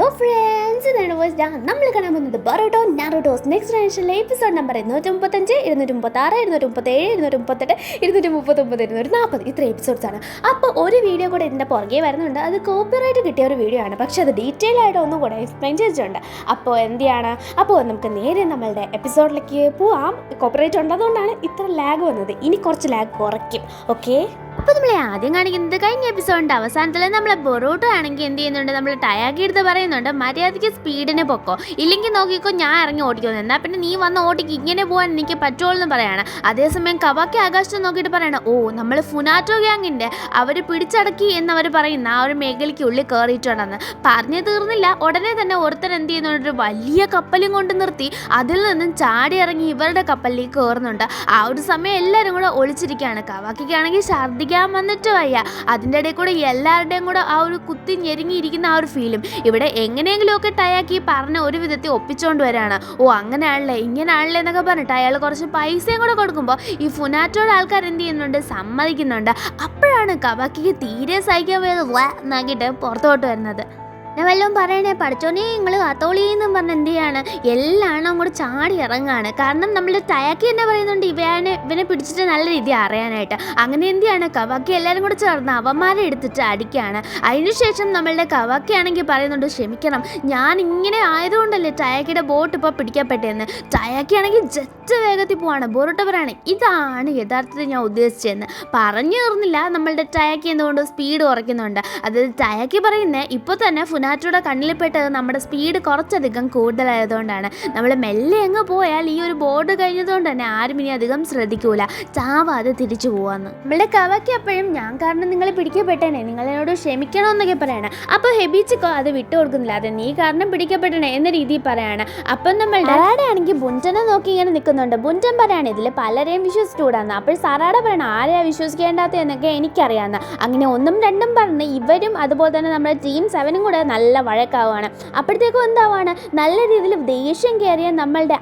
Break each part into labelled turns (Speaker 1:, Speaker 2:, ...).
Speaker 1: Hello friends, ഇതാണ് voice. നമ്മൾ കാണാൻ പോകുന്നത് ബറോട്ടോ നാരുട്ടോസ് നെക്സ്റ്റ് ജനറേഷനിലെ എപ്പിസോഡ് നമ്പർ 235, 236, 237, 238, 239, 240 ഇത്ര എപ്പിസോഡ്സ് ആണ്. അപ്പോൾ ഒരു വീഡിയോ കൂടെ ഇതിൻ്റെ പുറകെ വരുന്നുണ്ട്. അത് കോപ്പിറൈറ്റ് കിട്ടിയ ഒരു വീഡിയോ ആണ്, പക്ഷേ അത് ഡീറ്റെയിൽ ആയിട്ട് ഒന്നും കൂടെ എക്സ്പ്ലെയിൻ ചെയ്തിട്ടുണ്ട്. അപ്പോൾ എന്തിയാണ്, അപ്പോൾ നമുക്ക് നേരെ നമ്മളുടെ എപ്പിസോഡിലേക്ക് പോവാം. കോപ്പിറൈറ്റ് ഉള്ളതുകൊണ്ടാണ് ഇത്ര ലാഗ് വന്നത്. ഇനി കുറച്ച് ലാഗ് കുറയ്ക്കും. ഓക്കെ, അപ്പോൾ നമ്മളെ ആദ്യം കാണിക്കുന്നത് കഴിഞ്ഞ എപ്പിസോഡിൻ്റെ അവസാനത്തിൽ നമ്മളെ ബൊറോട്ടോ ആണെങ്കിൽ എന്ത് ചെയ്യുന്നുണ്ട്, നമ്മൾ ടയാക്കി എടുത്ത് പറയുന്നുണ്ട് മര്യാദയ്ക്ക് സ്പീഡിന് പൊക്കോ, ഇല്ലെങ്കിൽ നോക്കിക്കോ ഞാൻ ഇറങ്ങി ഓടിക്കുന്നു, എന്നാൽ പിന്നെ നീ വന്ന് ഓടിക്ക്, ഇങ്ങനെ പോകാൻ എനിക്ക് പറ്റുള്ളൂ എന്ന് പറയാണ്. അതേസമയം കവാക്കി ആകാശത്ത് നോക്കിയിട്ട് പറയണം, ഓ നമ്മൾ ഫുനാറ്റോ ഗ്യാങ്ങിൻ്റെ അവർ പിടിച്ചടക്കി എന്നവർ പറയുന്ന ആ ഒരു മേഖലയ്ക്ക് ഉള്ളിൽ കയറിയിട്ടുണ്ടെന്ന് പറഞ്ഞു തീർന്നില്ല. ഉടനെ തന്നെ ഒരുത്തൻ എന്ത് ചെയ്യുന്നുണ്ട്, ഒരു വലിയ കപ്പലും കൊണ്ട് നിർത്തി അതിൽ നിന്നും ചാടി ഇറങ്ങി ഇവരുടെ കപ്പലിലേക്ക് കയറുന്നുണ്ട്. ആ ഒരു സമയം എല്ലാവരും കൂടെ ഒളിച്ചിരിക്കുകയാണ്. കവാക്കിക്കാണെങ്കിൽ ഛർദ്ദിക്കാൻ വന്നിട്ട് വയ്യ. അതിൻ്റെ ഇടയിൽ കൂടെ എല്ലാവരുടെയും കൂടെ ആ ഒരു കുത്തി ഞെരുങ്ങിയിരിക്കുന്ന ആ ഒരു ഫീലും ഇവിടെ എങ്ങനെയെങ്കിലുമൊക്കെ ടയാക്കി പറഞ്ഞ ഒരു വിധത്തിൽ ഒപ്പിച്ചുകൊണ്ട് വരാണ്. ഓ അങ്ങനെയാണല്ലേ ഇങ്ങനെയാണല്ലേ എന്നൊക്കെ പറഞ്ഞിട്ട് അയാൾ കുറച്ച് പൈസയും കൂടെ കൊടുക്കുമ്പോൾ ഈ ഫുനാറ്റോയുടെ ആൾക്കാർ എന്ത് ചെയ്യുന്നുണ്ട്, സമ്മതിക്കുന്നുണ്ട്. അപ്പോഴാണ് കവാക്കിക്ക് തീരെ സഹിക്കാൻ എന്നാക്കിയിട്ട് പുറത്തോട്ട് വരുന്നത്. ഞാൻ വല്ലതും പറയണേ, പഠിച്ചോനെ നിങ്ങൾ അത്തോളിയെന്നും പറഞ്ഞ് എന്ത് ചെയ്യാണ്, എല്ലാം അങ്ങോട്ട് ചാടി ഇറങ്ങാണ്. കാരണം നമ്മളുടെ ടയാക്കി തന്നെ പറയുന്നുണ്ട് ഇവനെ പിടിച്ചിട്ട് നല്ല രീതിയിൽ അറിയാനായിട്ട്. അങ്ങനെ എന്ത് ചെയ്യാണ്, കവാക്കി എല്ലാവരും കൂടെ ചേർന്ന് അവന്മാരെ എടുത്തിട്ട് അടിക്കുകയാണ്. അതിനുശേഷം നമ്മളുടെ കവാക്കി ആണെങ്കിൽ പറയുന്നുണ്ട്, ക്ഷമിക്കണം ഞാൻ ഇങ്ങനെ ആയതുകൊണ്ടല്ലേ ടയാക്കിയുടെ ബോട്ട് ഇപ്പോൾ പിടിക്കപ്പെട്ടതെന്ന്. ടയാക്കി ആണെങ്കിൽ ജസ്റ്റ് വേഗത്തിൽ പോവാണ്. ബോറോട്ടോ പറയാണ് ഇതാണ് യഥാർത്ഥത്തിൽ ഞാൻ ഉദ്ദേശിച്ചതെന്ന്. പറഞ്ഞു തീർന്നില്ല, നമ്മളുടെ ടയാക്കി എന്തുകൊണ്ട് സ്പീഡ് കുറയ്ക്കുന്നുണ്ട്. അതായത് ടയാക്കി പറയുന്നത് ഇപ്പോൾ തന്നെ ഫുനാറ്റോയുടെ കണ്ണിൽപ്പെട്ടത് നമ്മുടെ സ്പീഡ് കുറച്ചധികം കൂടുതലായതുകൊണ്ടാണ്. നമ്മൾ മെല്ലെ അങ്ങ് പോയാൽ ഈ ഒരു ബോർഡ് കഴിഞ്ഞതുകൊണ്ട് തന്നെ ആരും ഇനി അധികം ശ്രദ്ധിക്കൂല, ചാവാതെ തിരിച്ചു പോവാന്ന്. നമ്മളുടെ കവാക്കി അപ്പോഴും ഞാൻ കാരണം നിങ്ങൾ പിടിക്കപ്പെട്ടേനെ, നിങ്ങളെന്നോട് ക്ഷമിക്കണമെന്നൊക്കെ പറയണം. അപ്പോൾ ഹെബിച്ചിക്കോ അത് വിട്ടു കൊടുക്കുന്നില്ല, അത് നീ കാരണം പിടിക്കപ്പെട്ടനെ എന്ന രീതിയിൽ പറയാണ്. അപ്പം നമ്മളുടെ ആണെങ്കിൽ ബുൻറ്റനെ നോക്കി ഇങ്ങനെ നിൽക്കുന്നുണ്ട്. ബുൻറ്റൻ പറയാണ് ഇതിൽ പലരെയും വിശ്വസിച്ചുകൂടാന്ന്. അപ്പോൾ സറാട പറയണം ആരെയാ വിശ്വസിക്കേണ്ടാത്ത എന്നൊക്കെ എനിക്കറിയാമെന്ന്. അങ്ങനെ ഒന്നും രണ്ടും പറഞ്ഞ് ഇവരും അതുപോലെ തന്നെ നമ്മുടെ ടീം 7 കൂടെ നല്ല വഴക്കാവുകയാണ്. അപ്പോഴത്തേക്കും എന്താവാണ്, നല്ല രീതിയിൽ ദേഷ്യം കയറിയ നമ്മളുടെ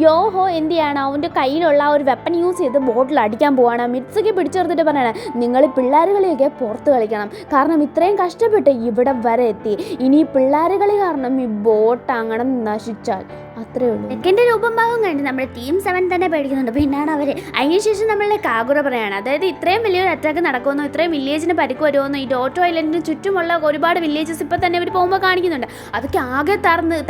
Speaker 1: യോഹോ എന്ത് ചെയ്യണം, അവൻ്റെ കയ്യിലുള്ള ആ ഒരു വെപ്പൺ യൂസ് ചെയ്ത് ബോട്ടിൽ അടിക്കാൻ പോവാണ്. മിത്സുക്കി പിടിച്ചെടുത്തിട്ട് പറയണം നിങ്ങൾ പിള്ളേരുകളിയൊക്കെ പുറത്ത് കളിക്കണം, കാരണം ഇത്രയും കഷ്ടപ്പെട്ട് ഇവിടെ വരെ എത്തി, ഇനി പിള്ളേരുകളി കാരണം ഈ ബോട്ട് അങ്ങനെ നശിച്ചാൽ അത്രേ ഉള്ളൂ. സെക്കൻഡ് രൂപഭാഗം കണ്ട് നമ്മുടെ ടീം 7 തന്നെ പേടിക്കുന്നുണ്ട്. പിന്നാണ് അവർ. അതിനുശേഷം നമ്മളുടെ കാഗുറ പറയാണ്, അതായത് ഇത്രയും വലിയൊരു അറ്റാക്ക് നടക്കുമെന്നോ ഇത്രയും വില്ലേജിന് പരിക്ക് വരുമെന്നോ ഈ ഡോട്ടോ ഐലൻഡിന് ചുറ്റുമുള്ള ഒരുപാട് വില്ലേജസ് ഇപ്പം തന്നെ ഇവർ പോകുമ്പോൾ കാണിക്കുന്നുണ്ട്. അതൊക്കെ ആകെ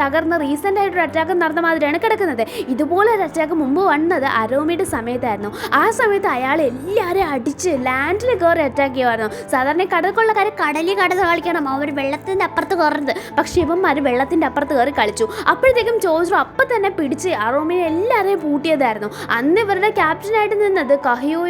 Speaker 1: തകർന്ന് റീസെൻ്റ് ആയിട്ടൊരു അറ്റാക്ക് നടന്ന മാതിരിയാണ് കിടക്കുന്നത്. ഇതുപോലെ ഒരു അറ്റാക്ക് മുമ്പ് വന്നത് അരോമയുടെ സമയത്തായിരുന്നു. ആ സമയത്ത് അയാൾ എല്ലാവരെയും അടിച്ച് ലാൻഡിൽ കയറി അറ്റാക്ക് ചെയ്യുമായിരുന്നു. സാധാരണ കടൽക്കൊള്ളക്കാർ കടലിൽ കടന്ന് കളിക്കണം, അവർ വെള്ളത്തിൻ്റെ അപ്പുറത്ത് കയറുന്നത്. പക്ഷേ ഇവന്മാർ വെള്ളത്തിൻ്റെ അപ്പുറത്ത് കയറി കളിച്ചു. അപ്പോഴത്തേക്കും ചോദിച്ചു അപ്പം തന്നെ പിടിച്ച് അറോമിനെ എല്ലാവരെയും പൂട്ടിയതായിരുന്നു. അന്ന് ഇവരുടെ ക്യാപ്റ്റനായിട്ട് നിന്നത് കഹിയോ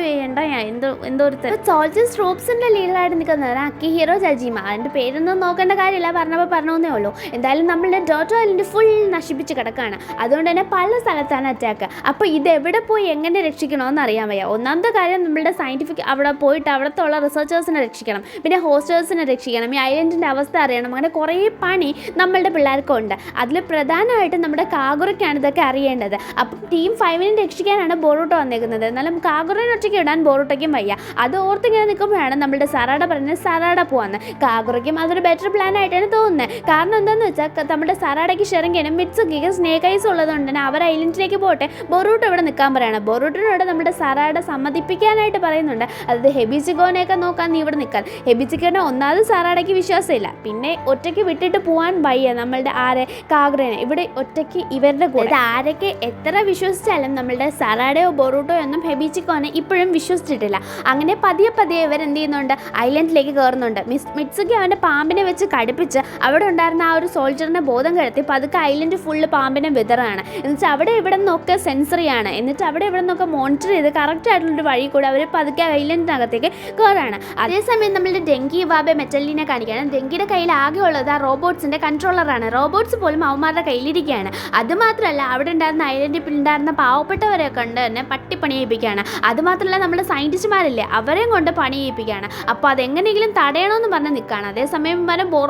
Speaker 1: എന്തോരുത്തർ സോൾജേഴ്സ് ട്രൂപ്സിൻ്റെ ലീഡറായിട്ട് നിൽക്കുന്നത് അക്കിഹിറോ ജജിമ. അതിൻ്റെ പേരൊന്നും നോക്കേണ്ട കാര്യമില്ല, പറഞ്ഞപ്പോൾ പറഞ്ഞേ ഉള്ളൂ. എന്തായാലും നമ്മളുടെ ഡോട്ടോ ഐലൻഡ് ഫുൾ നശിപ്പിച്ച് കിടക്കുകയാണ്. അതുകൊണ്ട് തന്നെ പല സ്ഥലത്താണ് അറ്റാക്ക്. അപ്പോൾ ഇതെവിടെ പോയി എങ്ങനെ രക്ഷിക്കണമെന്ന് അറിയാൻ വയ്യ. ഒന്നാമത്തെ കാര്യം നമ്മളുടെ സയൻറ്റിഫിക് അവിടെ പോയിട്ട് അവിടുത്തെ റിസർച്ചേഴ്സിനെ രക്ഷിക്കണം, പിന്നെ ഹോസ്റ്റേഴ്സിനെ രക്ഷിക്കണം, ഈ ഐലൻഡിൻ്റെ അവസ്ഥ അറിയണം. അങ്ങനെ കുറേ പണി നമ്മളുടെ പിള്ളേർക്കുണ്ട്. അതിൽ പ്രധാനമായിട്ട് നമ്മുടെ കാഗുറയ്ക്കാണ് ഇതൊക്കെ അറിയേണ്ടത്. അപ്പം ടീം 5 രക്ഷിക്കാനാണ് ബോറോട്ടോ വന്നേക്കുന്നത്. എന്നാലും കാഗുറയെ ഒറ്റയ്ക്ക് ഇടാൻ ബോറോട്ടോയ്ക്കും വയ്യ. അത് ഓർത്തിങ്ങനെ നിൽക്കുമ്പോഴാണ് നമ്മളുടെ സറാട പറഞ്ഞത് സറാട പോവാന്ന്. കാഗുറയ്ക്കും അതൊരു ബെറ്റർ പ്ലാൻ ആയിട്ടാണ് തോന്നുന്നത്. കാരണം എന്താണെന്ന് വെച്ചാൽ നമ്മുടെ സറാടയ്ക്ക് ഷെറിങ്ങിനും മിത്സുക്കിക്ക് സ്നേക്ക് ഐസ് ഉള്ളതുകൊണ്ട് തന്നെ അവർ ഐലൻഡിലേക്ക് പോട്ടെ, ബൊറൂട്ടോ ഇവിടെ നിൽക്കാൻ പറയാണ്. ബൊറൂട്ടിനോട് നമ്മുടെ സറാട സമ്മതിപ്പിക്കാനായിട്ട് പറയുന്നുണ്ട്. അതായത് ഹെബിച്ചിക്കോനെയൊക്കെ നോക്കാൻ നീ ഇവിടെ നിൽക്കാൻ. ഹെബിച്ചിക്കോനെ ഒന്നാമത് സറാടയ്ക്ക് വിശ്വാസമില്ല, പിന്നെ ഒറ്റയ്ക്ക് വിട്ടിട്ട് പോകാൻ വയ്യ നമ്മളുടെ കാഗുറേനെ ഇവിടെ ഒറ്റയ്ക്ക് ഇവരുടെ കൂടെ. ആരൊക്കെ എത്ര വിശ്വസിച്ചാലും നമ്മളുടെ സറാഡയോ ബൊറൂട്ടോ ഒന്നും ഹെബിച്ചിക്കോനെ ഇപ്പോഴും വിശ്വസിച്ചിട്ടില്ല. അങ്ങനെ പതിയെ ഇവരെന്ത് ചെയ്യുന്നുണ്ട്, ഐലൻഡിലേക്ക് കയറുന്നുണ്ട്. മിത്സുക്കി അവൻ്റെ പാമ്പിനെ വെച്ച് കടുപ്പിച്ച് അവിടെ ഉണ്ടായിരുന്ന ആ ഒരു സോൾജറിനെ ബോധം കിടത്തി പതുക്കെ ഐലൻഡ് ഫുള്ള് പാമ്പിനെ വിതറാണ്. എന്നുവെച്ചാൽ അവിടെ ഇവിടെ നിന്നൊക്കെ സെൻസറിയാണ്. എന്നിട്ട് അവിടെ ഇവിടെ നിന്നൊക്കെ മോണിറ്റർ ചെയ്ത് കറക്റ്റ് ആയിട്ടുള്ളൊരു വഴി കൂടെ അവർ പതുക്കെ ഐലൻഡിനകത്തേക്ക് കയറാണ്. അതേസമയം നമ്മളുടെ ഡെങ്കി വാബെ മെറ്റലിനെ കാണിക്കുകയാണ്. ഡെങ്കിയുടെ കയ്യിൽ ആകെ ഉള്ളത് ആ റോബോട്ട്സിൻ്റെ കൺട്രോളറാണ്. റോബോട്ട്സ് പോലും അവന്മാരുടെ കയ്യിലിരിക്കുകയാണ്. അതുമാത്രമല്ല അവിടെ ഉണ്ടായിരുന്ന ഐലൻഡിൽ ഉണ്ടായിരുന്ന പാവപ്പെട്ടവരെ കൊണ്ട് തന്നെ പട്ടിപ്പണി ചെയ്യിപ്പിക്കുകയാണ്. അതുമാത്രമല്ല നമ്മുടെ സയൻറ്റിസ്റ്റുമാരില്ലേ അവരെയും കൊണ്ട് പണി ചെയ്യിപ്പിക്കുകയാണ്. അപ്പോൾ അതെങ്ങനെയെങ്കിലും തടയണമെന്ന് പറഞ്ഞ് നിൽക്കുകയാണ്. അതേസമയം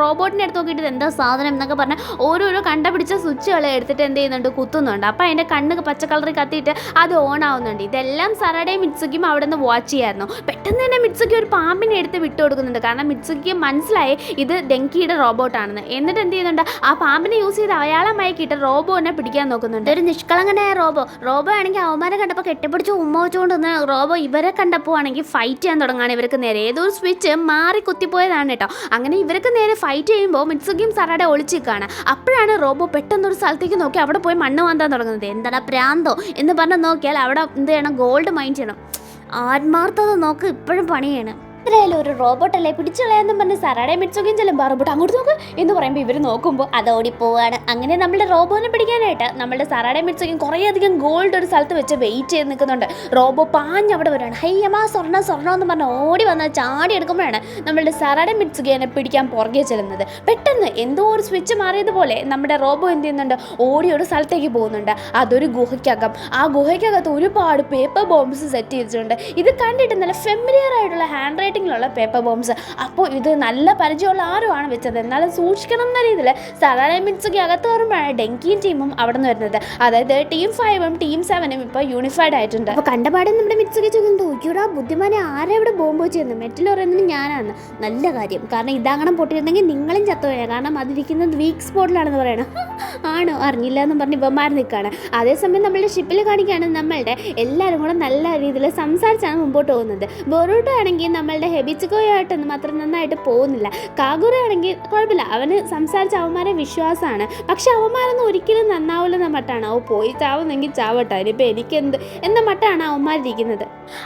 Speaker 1: റോബോട്ടിൻ്റെ അടുത്ത് നോക്കിയിട്ട് എന്താ സാധനം എന്നൊക്കെ പറഞ്ഞാൽ ഓരോരോ കണ്ടുപിടിച്ച സ്വിച്ചുകൾ എടുത്തിട്ട് എന്ത് ചെയ്യുന്നുണ്ട്, കുത്തുന്നുണ്ട്. അപ്പോൾ അതിൻ്റെ കണ്ണ് പച്ച കളറിൽ കത്തിയിട്ട് അത് ഓൺ ആവുന്നുണ്ട്. ഇതെല്ലാം സറയുടെയും മിറ്റ്സുക്കിയും അവിടെ നിന്ന് വാച്ച് ചെയ്യായിരുന്നു. പെട്ടെന്ന് തന്നെ മിറ്റ്സുക്കി ഒരു പാമ്പിനെ എടുത്ത് വിട്ടു കൊടുക്കുന്നുണ്ട്. കാരണം മിറ്റ്സുക്കിക്ക് മനസ്സിലായി ഇത് ഡെങ്കിയുടെ റോബോട്ടാണെന്ന്. എന്നിട്ട് എന്ത് ചെയ്യുന്നുണ്ട്, ആ പാമ്പിനെ യൂസ് ചെയ്ത് അയാളെ മയക്കിയിട്ട് റോബോനെ പിടിക്കാൻ നോക്കുന്നുണ്ട്. ഒരു നിഷ്കളങ്കനായ റോബോ ആണെങ്കിൽ അവന്മാരെ കണ്ടപ്പോൾ കെട്ടിപ്പിടിച്ച് ഉമ്മ വെച്ചുകൊണ്ട് വന്ന റോബോ ഇവരെ കണ്ടപ്പോൾ ആണെങ്കിൽ ഫൈറ്റ് ചെയ്യാൻ തുടങ്ങുകയാണ് ഇവർക്ക് നേരെ. ഏതോ ഒരു സ്വിച്ച് മാറി കുത്തിപ്പോയതാണ് കേട്ടോ. അങ്ങനെ ഇവർക്ക് നേരെ ഫൈറ്റ് ചെയ്യുമ്പോൾ മിറ്റ്സുക്കിയും സറയുടെ ഒളിച്ചിരിക്കുകയാണ്. അപ്പോഴാണ് റോബോ പെട്ടെന്നൊരു സ്ഥലത്തേക്ക് നോക്കി അവിടെ പോയി മണ്ണ് മാന്താൻ തുടങ്ങുന്നത്. എന്താടാ പ്രാന്തോ എന്ന് പറഞ്ഞ് നോക്കിയാൽ അവിടെ എന്ത് ചെയ്യണം, ഗോൾഡ് മൈൻ ചെയ്യണം. ആത്മാർത്ഥത നോക്ക്, ഇപ്പോഴും പണിയാണ്. ഇത്രയായാലും ഒരു റോബോട്ടല്ലേ പിടിച്ചുകളയാന്നും പറഞ്ഞ് സറയുടെ മിറ്റ്സുക്കിയും ചെല്ലുമ്പോൾ റോബോട്ട് അങ്ങോട്ട് നോക്ക് എന്ന് പറയുമ്പോൾ ഇവർ നോക്കുമ്പോൾ അത് ഓടിപ്പോവാണ്. അങ്ങനെ നമ്മുടെ റോബോനെ പിടിക്കാനായിട്ട് നമ്മുടെ സറയുടെ മിറ്റ്സുക്കിയും കുറേയധികം ഗോൾഡ് ഒരു സ്ഥലത്ത് വെച്ച് വെയിറ്റ് ചെയ്ത് നിൽക്കുന്നുണ്ട്. റോബോ പാഞ്ഞ് അവിടെ വരികയാണ്. ഹയ്യമാ സ്വർണ്ണം എന്ന് പറഞ്ഞ് ഓടി വന്ന് ചാടി എടുക്കുമ്പോഴാണ് നമ്മളുടെ സറയുടെ മിറ്റ്സുക്കിയെ പിടിക്കാൻ പുറകെ ചെല്ലുന്നത്. പെട്ടെന്ന് എന്തോ ഒരു സ്വിച്ച് മാറിയതുപോലെ നമ്മുടെ റോബോ എന്ത് ചെയ്യുന്നുണ്ട്, ഓടി ഒരു സ്ഥലത്തേക്ക് പോകുന്നുണ്ട്. അതൊരു ഗുഹയ്ക്കകം. ആ ഗുഹയ്ക്കകത്ത് ഒരുപാട് പേപ്പർ ബോംബ്സ് സെറ്റ് ചെയ്തിട്ടുണ്ട്. ഇത് കണ്ടിട്ട് നല്ല ഫെമിലിയർ ആയിട്ടുള്ള ഹാൻഡ് റൈറ്റിങ്ങിലുള്ള പേപ്പർ ബോംബ്സ്. അപ്പോൾ ഇത് നല്ല പരിചയമുള്ള ആരുമാണ് വെച്ചത്, എന്നാലും സൂക്ഷിക്കണം എന്ന രീതിയിൽ സാധാരണ മിറ്റ്സുക്കി അകത്ത് കയറുമ്പോഴാണ് ഡെങ്കിയും ടീമും അവിടെ നിന്ന് വരുന്നത്. അതായത് ടീം 5ഉം ടീം 7ഉം ഇപ്പോൾ യൂണിഫൈഡ് ആയിട്ടുണ്ട്. അപ്പോൾ കണ്ടപാടും നമ്മുടെ മിറ്റ്സുക്കി ചോദിക്കുന്നത്, ഒയ്യൂടാ ബുദ്ധിമാനെ ആരെ ഇവിടെ ബോംബ് ചെയ്യുന്നത്, മെറ്റൽ പറയുന്നത് ഞാനാണ്. നല്ല കാര്യം, കാരണം ഇതങ്ങനെ പൊട്ടിയിരുന്നെങ്കിൽ നിങ്ങളും ചത്തുപോയാൽ, കാരണം അതിരിക്കുന്നത് വീക്ക് സ്പോട്ടിലാണെന്ന് പറയണം. ആണോ, അറിഞ്ഞില്ല എന്ന് പറഞ്ഞ് ഇവന്മാർ നിൽക്കുകയാണ്. അതേസമയം നമ്മളുടെ ഷിപ്പിൽ കാണിക്കുകയാണ് നമ്മളുടെ എല്ലാവരും കൂടെ നല്ല രീതിയിൽ സംസാരിച്ചാണ് മുമ്പോട്ട് പോകുന്നത്. ബൊറൂട്ടോ ആണെങ്കിൽ നമ്മളുടെ ഹെബിച്ചിക്കോയായിട്ടൊന്നും അത്ര നന്നായിട്ട് പോകുന്നില്ല. കാഗുറ ആണെങ്കിൽ കുഴപ്പമില്ല, അവന് സംസാരിച്ച അവന്മാരെ വിശ്വാസമാണ്. പക്ഷെ അവന്മാരൊന്നും ഒരിക്കലും നന്നാവില്ലെന്ന മട്ടാണ്. പോയി ചാവുന്നെങ്കിൽ ചാവട്ടെ, ഇനിയിപ്പോൾ എനിക്കെന്ത് എന്ന മട്ടാണ് അവന്മാരിരിക്കുന്നത്.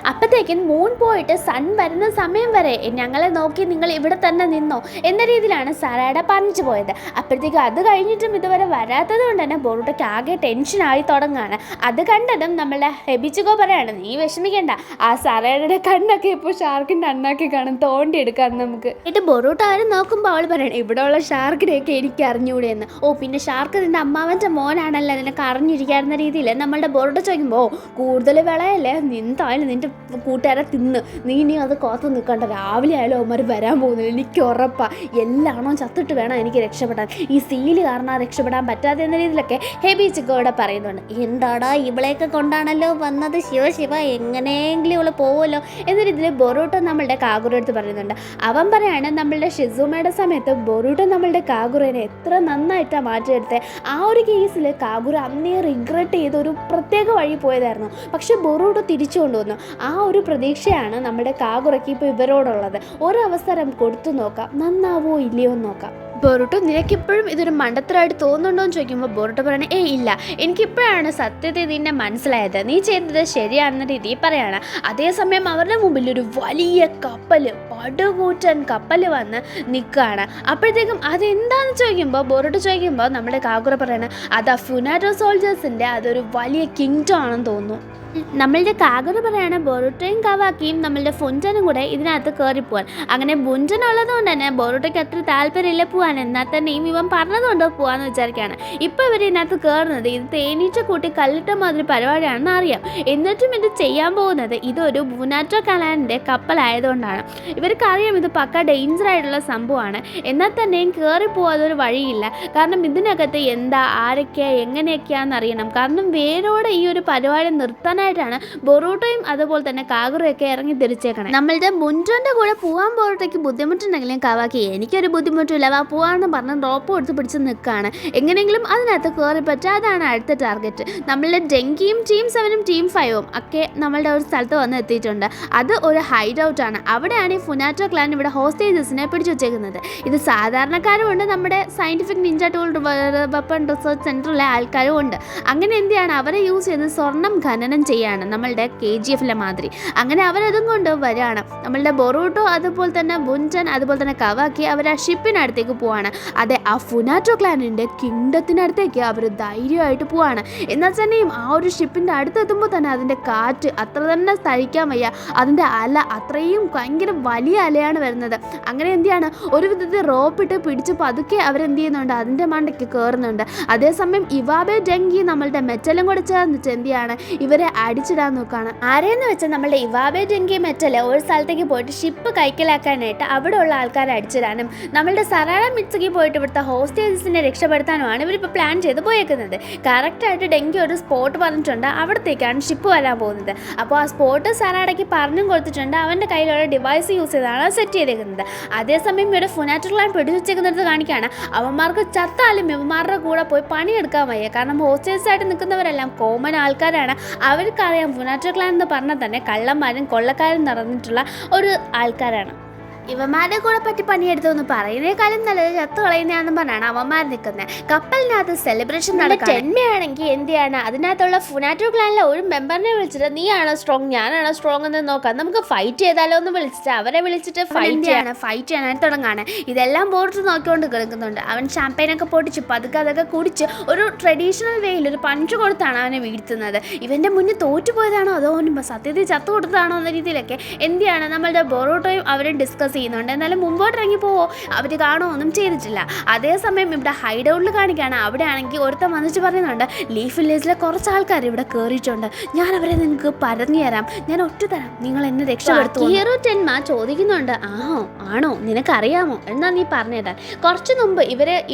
Speaker 1: അപ്പോഴത്തേക്കും മൂൺ പോയിട്ട് സൺ വരുന്ന സമയം വരെ ഞങ്ങളെ നോക്കി നിങ്ങൾ ഇവിടെ തന്നെ നിന്നോ എന്ന രീതിയിലാണ് സറയുടെ പറഞ്ഞു പോയത്. അപ്പോഴത്തേക്കും അത് കഴിഞ്ഞിട്ടും ഇതുവരെ വരാത്തത് കൊണ്ട് തന്നെ ബൊറൂട്ടോയ്ക്ക് ആകെ ടെൻഷനായി തുടങ്ങുകയാണ്. അത് കണ്ടതും നമ്മളുടെ ഹെബിച്ചിക്കോ പറയാണ്, നീ വിഷമിക്കണ്ട, ആ സറയുടെ കണ്ണൊക്കെ ഇപ്പോൾ ഷാർക്കിൻ്റെ അണ്ണാക്കി കാണും, തോണ്ടി എടുക്കാം നമുക്ക്. എന്നിട്ട് ബൊറൂട്ടോ ആരും നോക്കുമ്പോൾ അവൾ പറയണം, ഇവിടെ ഉള്ള ഷാർക്കിനെയൊക്കെ എനിക്ക് അറിഞ്ഞൂടെ എന്ന്. പിന്നെ ഷാർക്ക് നിൻ്റെ അമ്മാവൻ്റെ മോനാണല്ലോ, നിനക്ക് അറിഞ്ഞിരിക്കാവുന്ന രീതിയിൽ നമ്മളുടെ ബൊറൂട്ടോ ചോദിക്കുമ്പോൾ, കൂടുതൽ വിളയല്ലേ, നിന്തായാലും നിൻ്റെ കൂട്ടുകാരെ തിന്ന്, നീ ഇനി അത് കാത്തു നിൽക്കണ്ട, രാവിലെ ആയാലും അവന്മാർ വരാൻ പോകുന്നില്ല, എനിക്ക് ഉറപ്പാണ്, എല്ലാണോ ചത്തിട്ട് വേണം എനിക്ക് രക്ഷപ്പെടാൻ, ഈ സീല് കാരണം രക്ഷപ്പെടാൻ പറ്റാതെ എന്ന രീതിയിലൊക്കെ ഹെബിച്ചിക്കോടെ പറയുന്നുണ്ട്. എന്താടാ ഇവളെയൊക്കെ കൊണ്ടാണല്ലോ വന്നത്, ശിവ എങ്ങനെയെങ്കിലും ഇവള് പോവുമല്ലോ എന്ന രീതിയിൽ ബൊറൂട്ടോ നമ്മളുടെ കാഗുറ എടുത്ത് പറയുന്നുണ്ട്. അവൻ പറയാണ്, നമ്മളുടെ ഷിസുമയുടെ സമയത്ത് ബൊറൂട്ടോ നമ്മളുടെ കാഗുറേനെ എത്ര നന്നായിട്ടാണ് മാറ്റിയെടുത്തത്. ആ ഒരു കേസിൽ കാഗുറ അന്നേ റിഗ്രറ്റ് ചെയ്ത് ഒരു പ്രത്യേക വഴി പോയതായിരുന്നു. പക്ഷെ ബൊറൂട്ടോ തിരിച്ചു കൊണ്ടുവന്നു. ആ ഒരു പ്രതീക്ഷയാണ് നമ്മുടെ കാഗുറയ്ക്ക് ഇപ്പോൾ ഇവരോടുള്ളത്. ഒരവസരം കൊടുത്തു നോക്കാം, നന്നാവോ ഇല്ലയോ എന്ന് നോക്കാം. ബൊറൂട്ടോ നിനക്കിപ്പോഴും ഇതൊരു മണ്ടത്തരമായിട്ട് തോന്നുന്നുണ്ടോ എന്ന് ചോദിക്കുമ്പോൾ ബൊറൂട്ടോ പറയണേ, ഇല്ല, എനിക്കിപ്പോഴാണ് സത്യത്തെ നിന്നെ മനസ്സിലായത്, നീ ചെയ്തത് ശരിയാണെന്ന രീതിയിൽ പറയാണ്. അതേസമയം അവരുടെ മുമ്പിൽ ഒരു വലിയ കപ്പൽ, പടുകൂറ്റൻ കപ്പൽ വന്ന് നിൽക്കുകയാണ്. അപ്പോഴത്തേക്കും അതെന്താണെന്ന് ചോദിക്കുമ്പോൾ ബൊറൂട്ടോ ചോദിക്കുമ്പോൾ നമ്മുടെ കാഗുറ പറയണ, അതാ ഫുനാറ്റോ സോൾജേഴ്സിൻ്റെ അതൊരു വലിയ കിങ്ഡം ആണെന്ന് തോന്നുന്നു. നമ്മളുടെ കാഗുറ പറയാണ്, ബൊറൂട്ടോയും കവാക്കിയും നമ്മളുടെ ഫുഞ്ചനും കൂടെ ഇതിനകത്ത് കയറിപ്പോവാൻ. അങ്ങനെ ബുഞ്ചൻ ഉള്ളതുകൊണ്ട് തന്നെ ബൊറൂട്ടോയ്ക്ക് അത്ര താല്പര്യമില്ല പോകാൻ, എന്നാൽ തന്നെയും ഇവൻ പറഞ്ഞതുകൊണ്ട് പോകാമെന്ന് വിചാരിക്കുകയാണ്. ഇപ്പോൾ ഇവർ ഇതിനകത്ത് കയറുന്നത് ഇത് തേനീച്ച കൂട്ടി കല്ലിട്ട മാതിരി പരിപാടിയാണെന്ന് അറിയാം. എന്നിട്ടും ഇത് ചെയ്യാൻ പോകുന്നത് ഇതൊരു ബുനാറ്റോ കലാനിൻ്റെ കപ്പലായതുകൊണ്ടാണ്. ഇവർക്കറിയാം ഇത് പക്ക ഡേഞ്ചർ ആയിട്ടുള്ള സംഭവമാണ്. എന്നാൽ തന്നെയും കയറിപ്പോകാതൊരു വഴിയില്ല. കാരണം ഇതിനകത്ത് എന്താ, ആരൊക്കെയാ, എങ്ങനെയൊക്കെയാണെന്ന് അറിയണം. കാരണം വേരോടെ ഈ ഒരു പരിപാടി നിർത്താനായിട്ടാണ് ബൊറൂട്ടോയും അതുപോലെ തന്നെ കാഗുറയൊക്കെ ഇറങ്ങി തിരിച്ചേക്കണം. നമ്മളുടെ മുൻറ്റോൻ്റെ കൂടെ പോകാൻ ബൊറൂട്ടോയ്ക്ക് ബുദ്ധിമുട്ടുണ്ടെങ്കിലും കവാക്കി എനിക്കൊരു ബുദ്ധിമുട്ടില്ല, വാ പോകാമെന്ന് പറഞ്ഞ് ഡ്രോപ്പ് കൊടുത്ത് പിടിച്ച് നിൽക്കുകയാണ്. എങ്ങനെയെങ്കിലും അതിനകത്ത് കയറി പറ്റുക, അതാണ് അടുത്ത ടാർഗറ്റ്. നമ്മളുടെ ഡെങ്കിയും ടീം 7ഉം ടീം 5ഉം ഒക്കെ നമ്മളുടെ ഒരു സ്ഥലത്ത് വന്ന് എത്തിയിട്ടുണ്ട്. അത് ഒരു ഹൈഡ് ഔട്ടാണ്. അവിടെയാണ് ഈ ഫുനാറ്റോ ക്ലാൻ ഇവിടെ ഹോസ്റ്റേജസിനെ പിടിച്ചു വെച്ചേക്കുന്നത്. ഇത് സാധാരണക്കാരുമുണ്ട്, നമ്മുടെ scientific ninja tool weapon research സെൻറ്ററിലെ ആൾക്കാരും ഉണ്ട്. അങ്ങനെ എന്ത് ചെയ്യാണ്, അവരെ യൂസ് ചെയ്ത് സ്വർണം ഖനനം ചെയ്യാണ് നമ്മളുടെ KGF-ലെ മാതിരി. അങ്ങനെ അവരതും കൊണ്ട് വരികയാണ്. നമ്മളുടെ ബൊറൂട്ടോ അതുപോലെ തന്നെ ബുൻചൻ അതുപോലെ തന്നെ കവാക്കി അവർ ആ ഷിപ്പിനടുത്തേക്ക് പോവാണ്. അതെ, ആ ഫുനാറ്റോ ക്ലാനിൻ്റെ കിങ്ഡത്തിനടുത്തേക്ക് അവർ ധൈര്യമായിട്ട് പോവാണ്. എന്നാൽ തന്നെയും ആ ഒരു ഷിപ്പിൻ്റെ അടുത്തെത്തുമ്പോൾ തന്നെ അതിൻ്റെ കാറ്റ് അത്ര തന്നെ സഹിക്കാൻ വയ്യ. അതിൻ്റെ അല അത്രയും ഭയങ്കര വലിയ അലയാണ് വരുന്നത്. അങ്ങനെ എന്ത് ചെയ്യാണ്, ഒരു വിധത്തിൽ റോപ്പിട്ട് പിടിച്ച് പതുക്കെ അവരെന്ത് ചെയ്യുന്നുണ്ട്, അതിൻ്റെ മണ്ടയ്ക്ക് കയറുന്നുണ്ട്. അതേസമയം ഇവാബെ ഡെങ്കി നമ്മളുടെ മെറ്റലും കൂടെ ചേർന്നിട്ട് എന്ത് ചെയ്യാണ്, ഇവരെ അടിച്ചിടാൻ നോക്കുകയാണ്. ആരെയെന്ന് വെച്ചാൽ നമ്മളുടെ ഇവാബെ ഡെങ്കി മെറ്റല് ഒരു സ്ഥലത്തേക്ക് പോയിട്ട് ഷിപ്പ് കൈക്കലാക്കാനായിട്ട് അവിടെയുള്ള ആൾക്കാരെ അടിച്ചിടാനും നമ്മളുടെ സറാഡ മിറ്റ്സുക്കി പോയിട്ട് ഇവിടുത്തെ ഹോസ്റ്റേഴ്സിനെ രക്ഷപ്പെടുത്താനുമാണ് ഇവരിപ്പോൾ പ്ലാൻ ചെയ്ത് പോയേക്കുന്നത്. കറക്റ്റായിട്ട് ഡെങ്കി ഒരു സ്പോട്ട് പറഞ്ഞിട്ടുണ്ട്, അവിടത്തേക്കാണ് ഷിപ്പ് വരാൻ പോകുന്നത്. അപ്പോൾ ആ സ്പോട്ട് സറാഡയ്ക്ക് പറഞ്ഞും കൊടുത്തിട്ടുണ്ട്. അവൻ്റെ കയ്യിലുള്ള ഡിവൈസ് യൂസ് ചെയ്താണ് സെറ്റ് ചെയ്തേക്കുന്നത്. അതേസമയം ഇവിടെ ഫുനാറ്റോ ക്ലാൻ പിടിച്ചു വെച്ചേക്കുന്നത് കാണിക്കുകയാണ്. അവന്മാർക്ക് ചത്താലും ഇവന്മാരുടെ കൂടെ പോയി പണിയെടുക്കാൻ വയ്യ. കാരണം ഹോസ്റ്റേഴ്സായിട്ട് നിൽക്കുന്നവരെല്ലാം കോമൺ ആൾക്കാരാണ്. അവർക്കറിയാം ഫുനാറ്റോ ക്ലാൻ എന്ന് പറഞ്ഞാൽ തന്നെ കള്ളന്മാരും കൊള്ളക്കാരും നിറഞ്ഞിട്ടുള്ള ഒരു ആൾക്കാരാണ്. ഇവന്മാരുടെ കൂടെ പറ്റി പണിയെടുത്തെന്ന് പറയുന്നേക്കാളും നല്ലത് ചത്തു കളയുന്നതാണെന്ന് പറഞ്ഞാണ് അവന്മാർ നിൽക്കുന്നത്. കപ്പലിനകത്ത് സെലിബ്രേഷൻ നടക്കുക. ടെന്മയാണെങ്കിൽ എന്ത് ചെയ്യാണ്, അതിനകത്തുള്ള ഫുനാറ്റോ ക്ലാനിലെ ഒരു മെമ്പറിനെ വിളിച്ചിട്ട് നീയാണോ സ്ട്രോങ് ഞാനാണോ സ്ട്രോങ് എന്ന് നോക്കാം, നമുക്ക് ഫൈറ്റ് ചെയ്താലോ എന്ന് വിളിച്ചിട്ട് അവരെ വിളിച്ചിട്ട് ഫൈറ്റ് ചെയ്യാനായിട്ട് തുടങ്ങാണ്. ഇതെല്ലാം ബോർഡ് നോക്കിക്കൊണ്ട് കിടക്കുന്നുണ്ട്. അവൻ ഷാമ്പയിനൊക്കെ പൊട്ടിച്ച് പതുക്കെ അതൊക്കെ കുടിച്ച് ഒരു ട്രഡീഷണൽ വേയിൽ ഒരു പഞ്ച് കൊടുത്താണ് അവനെ വീഴ്ത്തുന്നത്. ഇവൻ്റെ മുന്നിൽ തോറ്റുപോയതാണോ അതോ സത്യത്തിൽ ചത്തു കൊടുത്തതാണോ എന്ന രീതിയിലൊക്കെ എന്ത് ചെയ്യാണ് നമ്മളുടെ ബൊറൂട്ടോയും അവരെ ഡിസ്കസ് ചെയ്യുന്നുണ്ട്. എന്നാലും മുമ്പോട്ട് ഇറങ്ങി പോവോ അവർ കാണുമോ ഒന്നും ചെയ്തിട്ടില്ല. അതേസമയം ഇവിടെ ഹൈഡ് ഔട്ടിൽ കാണിക്കുകയാണ്. അവിടെ ആണെങ്കിൽ ഒരുത്തം വന്നിട്ട് പറയുന്നുണ്ട്, ലീഫ് വില്ലേജിലെ കുറച്ച് ആൾക്കാർ ഇവിടെ കയറിയിട്ടുണ്ട്, ഞാൻ അവരെ നിങ്ങൾക്ക് പറഞ്ഞു തരാം, ഞാൻ ഒറ്റ തരാം, നിങ്ങൾ എന്നെ രക്ഷപ്പെടുത്തും. ഹീറോ ടെൻമ ചോദിക്കുന്നുണ്ട്, ആണോ നിനക്കറിയാമോ എന്നാ നീ പറഞ്ഞുതരാൻ. കുറച്ച് മുമ്പ്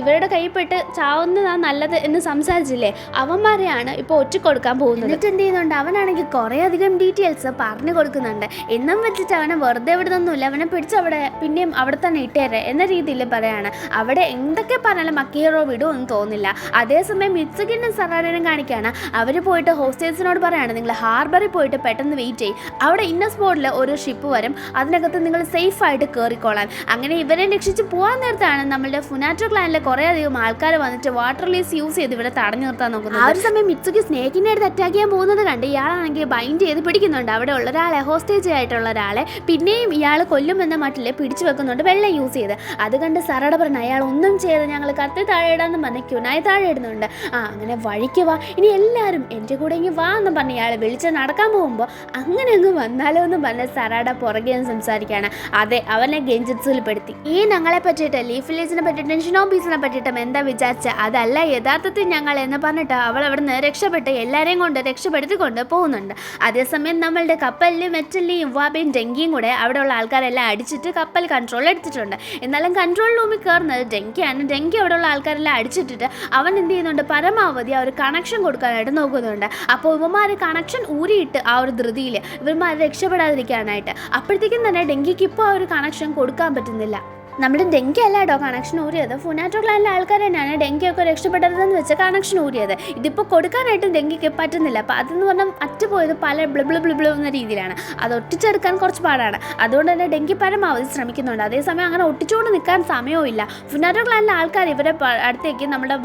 Speaker 1: ഇവരുടെ കൈപ്പെട്ട് ചാവുന്നതാ നല്ലത് എന്ന് സംസാരിച്ചില്ലേ, അവന്മാരെയാണ് ഇപ്പോൾ ഒറ്റ കൊടുക്കാൻ പോകുന്നത്. എന്നിട്ട് എന്ത് ചെയ്യുന്നുണ്ട്, അവനാണെങ്കിൽ കുറേ അധികം ഡീറ്റെയിൽസ് പറഞ്ഞു കൊടുക്കുന്നുണ്ട്. എന്നും വെച്ചിട്ട് അവനെ വെറുതെ വിടുന്നൊന്നുമില്ല, അവനെ പിടിച്ച് പിന്നെയും അവിടെ തന്നെ ഇട്ടേരെ എന്ന രീതിയിൽ പറയാണ്. അവിടെ എന്തൊക്കെ പറഞ്ഞാലും അക്കിഹീറോ വിടുമെന്ന് തോന്നില്ല. അതേസമയം മിത്സുകിനും സറാഡനും കാണിക്കുകയാണ്. അവർ പോയിട്ട് ഹോസ്റ്റേഴ്സിനോട് പറയാണ്, നിങ്ങൾ ഹാർബറിൽ പോയിട്ട് പെട്ടെന്ന് വെയിറ്റ് ചെയ്യും, അവിടെ ഇന്ന സ്പോട്ടിൽ ഒരു ഷിപ്പ് വരും, അതിനകത്ത് നിങ്ങൾ സേഫായിട്ട് കയറിക്കോളാൻ. അങ്ങനെ ഇവരെ രക്ഷിച്ച് പോകാൻ നേരത്താണ് നമ്മളുടെ ഫുനാറ്റോ ക്ലാനിലെ കുറേ അധികം ആൾക്കാർ വന്നിട്ട് വാട്ടർ ലീസ് യൂസ് ചെയ്ത് ഇവിടെ തടഞ്ഞു നിർത്താൻ നോക്കുന്നത്. ആ ഒരു സമയം മിത്സുക്കി സ്നേക്കിനെ അടുത്ത് അറ്റാക്ക് ചെയ്യാൻ പോകുന്നത് കണ്ട് ഇയാളാണെങ്കിൽ ബൈൻഡ് ചെയ്ത് പിടിക്കുന്നുണ്ട്. അവിടെ ഉള്ള ഒരാളെ ഹോസ്റ്റേജ് ആയിട്ടുള്ള ഒരാളെ പിന്നെയും ഇയാൾ കൊല്ലുമെന്ന മട്ടിൽ പിടിച്ചു വെക്കുന്നുണ്ട് വെള്ളം യൂസ് ചെയ്ത്. അത് കണ്ട് സറാഡ പറഞ്ഞു, അയാൾ ഒന്നും ചെയ്ത് ഞങ്ങൾ കത്തി താഴെ ഇടാന്ന് പറഞ്ഞ് ക്യുനായി താഴെ ഇടുന്നുണ്ട്. അങ്ങനെ വഴിക്ക് വാ, ഇനി എല്ലാവരും എൻ്റെ കൂടെ ഇങ്ങ് വാ എന്ന് പറഞ്ഞ് ഇയാൾ വിളിച്ച് നടക്കാൻ പോകുമ്പോൾ അങ്ങനെ അങ്ങ് വന്നാലോ എന്ന് പറഞ്ഞ് സറാഡ പുറകെ സംസാരിക്കുകയാണ്. അതെ, അവനെ ഗെഞ്ചിറ്റ്സുവിൽ പെടുത്തി. ഈ ഞങ്ങളെ പറ്റിയിട്ട് ലീഫ് വില്ലേജിനെ പറ്റിയിട്ടും ഷിനോബീസിനെ പറ്റിയിട്ടും എന്താ വിചാരിച്ച, അതല്ല യഥാർത്ഥത്തിൽ ഞങ്ങൾ എന്ന് പറഞ്ഞിട്ട് അവൾ അവിടെ നിന്ന് രക്ഷപ്പെട്ട് എല്ലാവരെയും കൊണ്ട് രക്ഷപ്പെടുത്തിക്കൊണ്ട് പോകുന്നുണ്ട്. അതേസമയം നമ്മളുടെ കപ്പലിൽ മെറ്റലിയും യുവാബയും ഡെങ്കിയും കൂടെ അവിടെയുള്ള ആൾക്കാരെല്ലാം അടിച്ചിട്ട് കപ്പൽ കൺട്രോൾ എടുത്തിട്ടുണ്ട്. എന്നാലും കൺട്രോൾ റൂമിൽ കയറുന്നത് ഡെങ്കിയാണ്. ഡെങ്കി അവിടെയുള്ള ആൾക്കാരെല്ലാം അടിച്ചിട്ടിട്ട് അവൻ എന്ത് ചെയ്യുന്നുണ്ട്, പരമാവധി ആ ഒരു കണക്ഷൻ കൊടുക്കാനായിട്ട് നോക്കുന്നുണ്ട്. അപ്പോൾ ഇവന്മാർ കണക്ഷൻ ഊരിയിട്ട് ആ ഒരു ധൃതിയിൽ ഇവന്മാർ രക്ഷപ്പെടാതിരിക്കാനായിട്ട്. അപ്പോഴത്തേക്കും തന്നെ ഡെങ്കിക്ക് ഇപ്പോൾ ആ ഒരു കണക്ഷൻ കൊടുക്കാൻ പറ്റുന്നില്ല. നമ്മുടെ ഡെങ്കി അല്ല കേട്ടോ കണക്ഷൻ ഊരിയത്, ഫുനാറ്റോ ക്ലാനിലെ ആൾക്കാർ തന്നെയാണ് ഡെങ്കിയൊക്കെ രക്ഷപ്പെടരുതെന്ന് വെച്ച് കണക്ഷൻ ഊരിയത്. ഇതിപ്പോൾ കൊടുക്കാനായിട്ട് ഡെങ്കിക്ക് പറ്റുന്നില്ല. അപ്പോൾ അതെന്ന് പറഞ്ഞാൽ അറ്റുപോയത് പല ബ്ലിബ്ലു എന്ന രീതിയിലാണ്. അത് ഒട്ടിച്ചെടുക്കാൻ കുറച്ച് പാടാണ്. അതുകൊണ്ട് തന്നെ ഡെങ്കി പരമാവധി ശ്രമിക്കുന്നുണ്ട്. അതേസമയം അങ്ങനെ ഒട്ടിച്ചുകൊണ്ട് നിൽക്കാൻ സമയവും ഇല്ല. ഫുനാറ്റോ ക്ലാനിലെ ആൾക്കാർ ഇവരെ അടുത്തേക്ക് നമ്മുടെ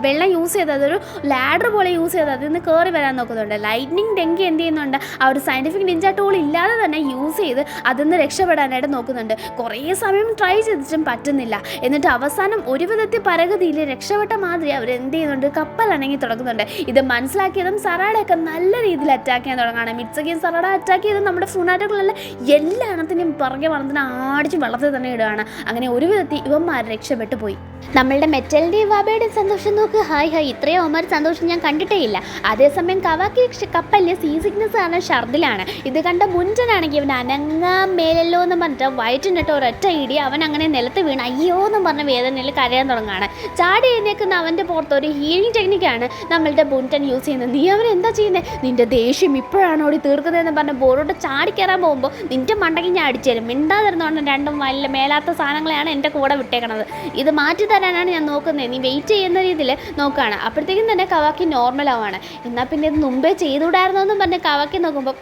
Speaker 1: വെള്ളം യൂസ് ചെയ്ത് അതൊരു ലാഡർ പോലെ യൂസ് ചെയ്ത് അതിൽ നിന്ന് കയറി വരാൻ നോക്കുന്നുണ്ട്. ലൈറ്റ്നിങ് ഡെങ്കി എന്ത് ചെയ്യുന്നുണ്ട്, ആ ഒരു സയൻറ്റിഫിക് നിഞ്ച ടൂൾ ഇല്ലാതെ തന്നെ യൂസ് ചെയ്ത് അതിൽ നിന്ന് രക്ഷപ്പെടാനായിട്ട് നോക്കുന്നുണ്ട്. കുറേ സമയം ട്രൈ ചെയ്തിട്ടും പറ്റുന്നില്ല. എന്നിട്ട് അവസാനം ഒരു വിധത്തിൽ പരഗതിയിൽ രക്ഷപ്പെട്ട മാതിരി അവർ എന്ത് ചെയ്യുന്നുണ്ട്, കപ്പൽ അനങ്ങി തുടങ്ങുന്നുണ്ട്. ഇത് മനസ്സിലാക്കിയതും സറാഡയൊക്കെ നല്ല രീതിയിൽ അറ്റാക്ക് ചെയ്യാൻ തുടങ്ങുകയാണ്. മിറ്റ്സുകിയും സറാഡ അറ്റാക്ക് ചെയ്ത് നമ്മുടെ ഫുനാറ്റോകളെല്ലാം എല്ലാ എണ്ണത്തിനും പുറകെ വളർന്നിട്ട് ആടിച്ച് വെള്ളത്തിൽ തന്നെ ഇടുകയാണ്. അങ്ങനെ ഒരു വിധത്തിൽ ഇവന്മാർ രക്ഷപ്പെട്ടു പോയി. നമ്മളുടെ മെറ്റലിൻ്റെ വാബയുടെയും സന്തോഷം നോക്ക്, ഹായ് ഇത്രയും അവന്മാർ സന്തോഷം ഞാൻ കണ്ടിട്ടേ ഇല്ല. അതേസമയം കവാക്കി കപ്പലിൽ സീ സിക്നസ് കാരണം ഷർദിലാണ്. ഇത് കണ്ട മുൻചനാണെങ്കിൽ അവൻ അനങ്ങാൻ മേലല്ലോ എന്ന് പറഞ്ഞിട്ട് വയറ്റിനിട്ട് ഒരൊറ്റ ഇടി അവൻ അങ്ങനെ നിലത്ത് വീണ് അയ്യോ എന്ന് പറഞ്ഞ വേദനയിൽ കരയാൻ തുടങ്ങുകയാണ്. ചാടി എഴുന്നേക്കുന്ന അവൻ്റെ പുറത്ത് ഒരു ഹീലിംഗ് ടെക്നിക്കാണ് നമ്മളുടെ ബുൻറ്റൻ യൂസ് ചെയ്യുന്നത്. നീ അവൻ എന്താ ചെയ്യുന്നത്, നിൻ്റെ ദേഷ്യം ഇപ്പോഴാണ് ഓടി തീർക്കുന്നതെന്ന് പറഞ്ഞ് ബോറോട്ട് ചാടി കയറാൻ പോകുമ്പോൾ നിൻ്റെ മണ്ടയ്ക്ക് ഞാൻ അടിച്ചു തരും. മിണ്ടാതിരുന്നോണ്ട് രണ്ടും വല്ല മേലാത്ത സാധനങ്ങളെയാണ് എൻ്റെ കൂടെ വിട്ടേക്കണത്, ഇത് മാറ്റി തരാനാണ് ഞാൻ നോക്കുന്നത്, നീ വെയിറ്റ് ചെയ്യുന്ന രീതിയിൽ നോക്കുകയാണ്. അപ്പോഴത്തേക്കും തന്നെ കവാക്കി നോർമൽ ആവാണ്. എന്നാൽ പിന്നെ ഇത് മുമ്പേ ചെയ്തുകൂടായിരുന്നോ എന്നും പറഞ്ഞ് കവാക്കി നോക്കുമ്പോൾ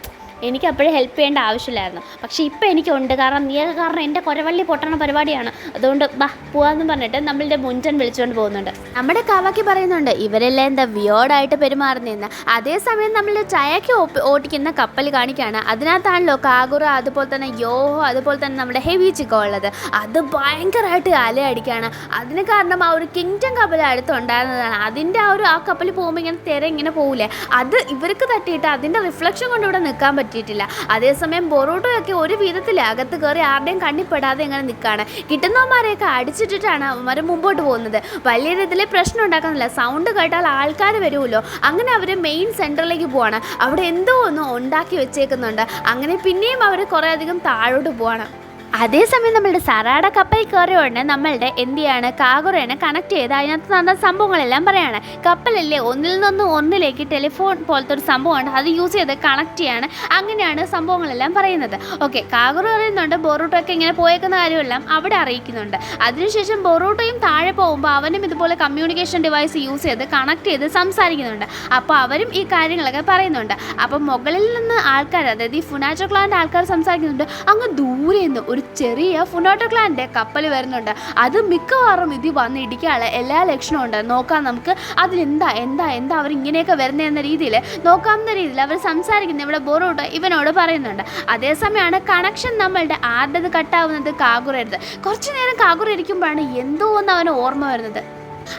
Speaker 2: എനിക്ക് അപ്പോഴും ഹെൽപ്പ് ചെയ്യേണ്ട ആവശ്യമില്ലായിരുന്നു. പക്ഷേ ഇപ്പം എനിക്കുണ്ട്, കാരണം നീ കാരണം എൻ്റെ കുരവള്ളി പൊട്ടണ പരിപാടിയാണ്, അതുകൊണ്ട് ബാ പോവാന്ന് പറഞ്ഞിട്ട് നമ്മളുടെ മുഞ്ചൻ വിളിച്ചുകൊണ്ട് പോകുന്നുണ്ട്.
Speaker 1: നമ്മുടെ കാവാക്കി പറയുന്നുണ്ട് ഇവരെല്ലാം എന്താ വിയോർഡായിട്ട് പെരുമാറുന്നതെന്ന്. അതേസമയം നമ്മൾ ചായക്ക് ഓടിക്കുന്ന കപ്പൽ കാണിക്കുകയാണ്. അതിനകത്താണല്ലോ കാഗുറ, അതുപോലെ തന്നെ യോഹോ, അതുപോലെ തന്നെ നമ്മുടെ ഹെവി ചിക്കോ ഉള്ളത്. അത് ഭയങ്കരമായിട്ട് അലയടിക്കുകയാണ്. അതിന് കാരണം ആ ഒരു കിങ്ഡം കപ്പൽ അടുത്തുണ്ടായിരുന്നതാണ്. അതിൻ്റെ ആ കപ്പൽ പോകുമ്പോൾ ഇങ്ങനെ പോകില്ലേ, അത് ഇവർക്ക് തട്ടിയിട്ട് അതിൻ്റെ റിഫ്ലക്ഷൻ കൊണ്ട് ഇവിടെ നിൽക്കാൻ പറ്റിയിട്ടില്ല. അതേസമയം ബൊറോട്ടോയൊക്കെ ഒരു വിധത്തിൽ അകത്ത് കയറി ആരുടെയും കണ്ണിപ്പെടാതെ ഇങ്ങനെ നിൽക്കുകയാണ്. കിട്ടുന്നവന്മാരെയൊക്കെ അടിച്ചിട്ടിട്ടാണ് അവന്മാർ മുമ്പോട്ട് പോകുന്നത്. വലിയ രീതിയിൽ പ്രശ്നം ഉണ്ടാക്കുന്നില്ല. സൗണ്ട് കേട്ടാൽ ആൾക്കാർ വരുമല്ലോ, അങ്ങനെ അവർ മെയിൻ സെൻറ്ററിലേക്ക് പോവാണ്. അവിടെ എന്തോ ഒന്ന് ഉണ്ടാക്കി വെച്ചേക്കുന്നുണ്ട്. അങ്ങനെ പിന്നെയും അവർ കുറേ അധികം താഴോട്ട് പോവാണ്. അതേസമയം നമ്മളുടെ സറാട കപ്പൽ കയറിയ ഉടനെ നമ്മളുടെ എന്ത് ചെയ്യാണ്, കാഗുറേനെ കണക്ട് ചെയ്ത് അതിനകത്ത് നടന്ന സംഭവങ്ങളെല്ലാം പറയാണ്. കപ്പലല്ലേ ഒന്നിൽ നിന്ന് ഒന്നിലേക്ക് ടെലിഫോൺ പോലത്തെ ഒരു സംഭവമുണ്ട്, അത് യൂസ് ചെയ്ത് കണക്ട് ചെയ്യാണ്. അങ്ങനെയാണ് സംഭവങ്ങളെല്ലാം പറയുന്നത്. ഓക്കെ, കാഗുറ അറിയുന്നുണ്ട്, ബൊറൂട്ടോയൊക്കെ ഇങ്ങനെ പോയേക്കുന്ന കാര്യമെല്ലാം അവിടെ അറിയിക്കുന്നുണ്ട്. അതിനുശേഷം ബൊറൂട്ടോയും താഴെ പോകുമ്പോൾ അവനും ഇതുപോലെ കമ്മ്യൂണിക്കേഷൻ ഡിവൈസ് യൂസ് ചെയ്ത് കണക്ട് ചെയ്ത് സംസാരിക്കുന്നുണ്ട്. അപ്പോൾ അവരും ഈ കാര്യങ്ങളൊക്കെ പറയുന്നുണ്ട്. അപ്പം മുകളിൽ നിന്ന് ആൾക്കാർ, അതായത് ഈ ഫുനാറ്റോ ക്ലാൻ്റെ ആൾക്കാർ സംസാരിക്കുന്നുണ്ട്. അങ്ങ് ദൂരെ നിന്ന് ഒരു ചെറിയ ഫുനാറ്റോ ക്ലാൻ്റെ കപ്പൽ വരുന്നുണ്ട്. അത് മിക്കവാറും ഇത് വന്ന് ഇടിക്കാനുള്ള എല്ലാ ലക്ഷണവും ഉണ്ട്. നോക്കാം നമുക്ക് അതിലെന്താ എന്താ എന്താ അവർ ഇങ്ങനെയൊക്കെ വരുന്നതെന്ന രീതിയിൽ നോക്കാവുന്ന രീതിയിൽ അവർ സംസാരിക്കുന്നത് ഇവിടെ ബൊറൂട്ടോ ഇവനോട് പറയുന്നുണ്ട്. അതേസമയമാണ് കണക്ഷൻ നമ്മളുടെ ആരുടേത് കട്ടാവുന്നത്, കാഗുറരുത്. കുറച്ചു നേരം കാഗുറ ഇരിക്കുമ്പോഴാണ് എന്തോ ഒന്ന് അവന് ഓർമ്മ വരുന്നത്.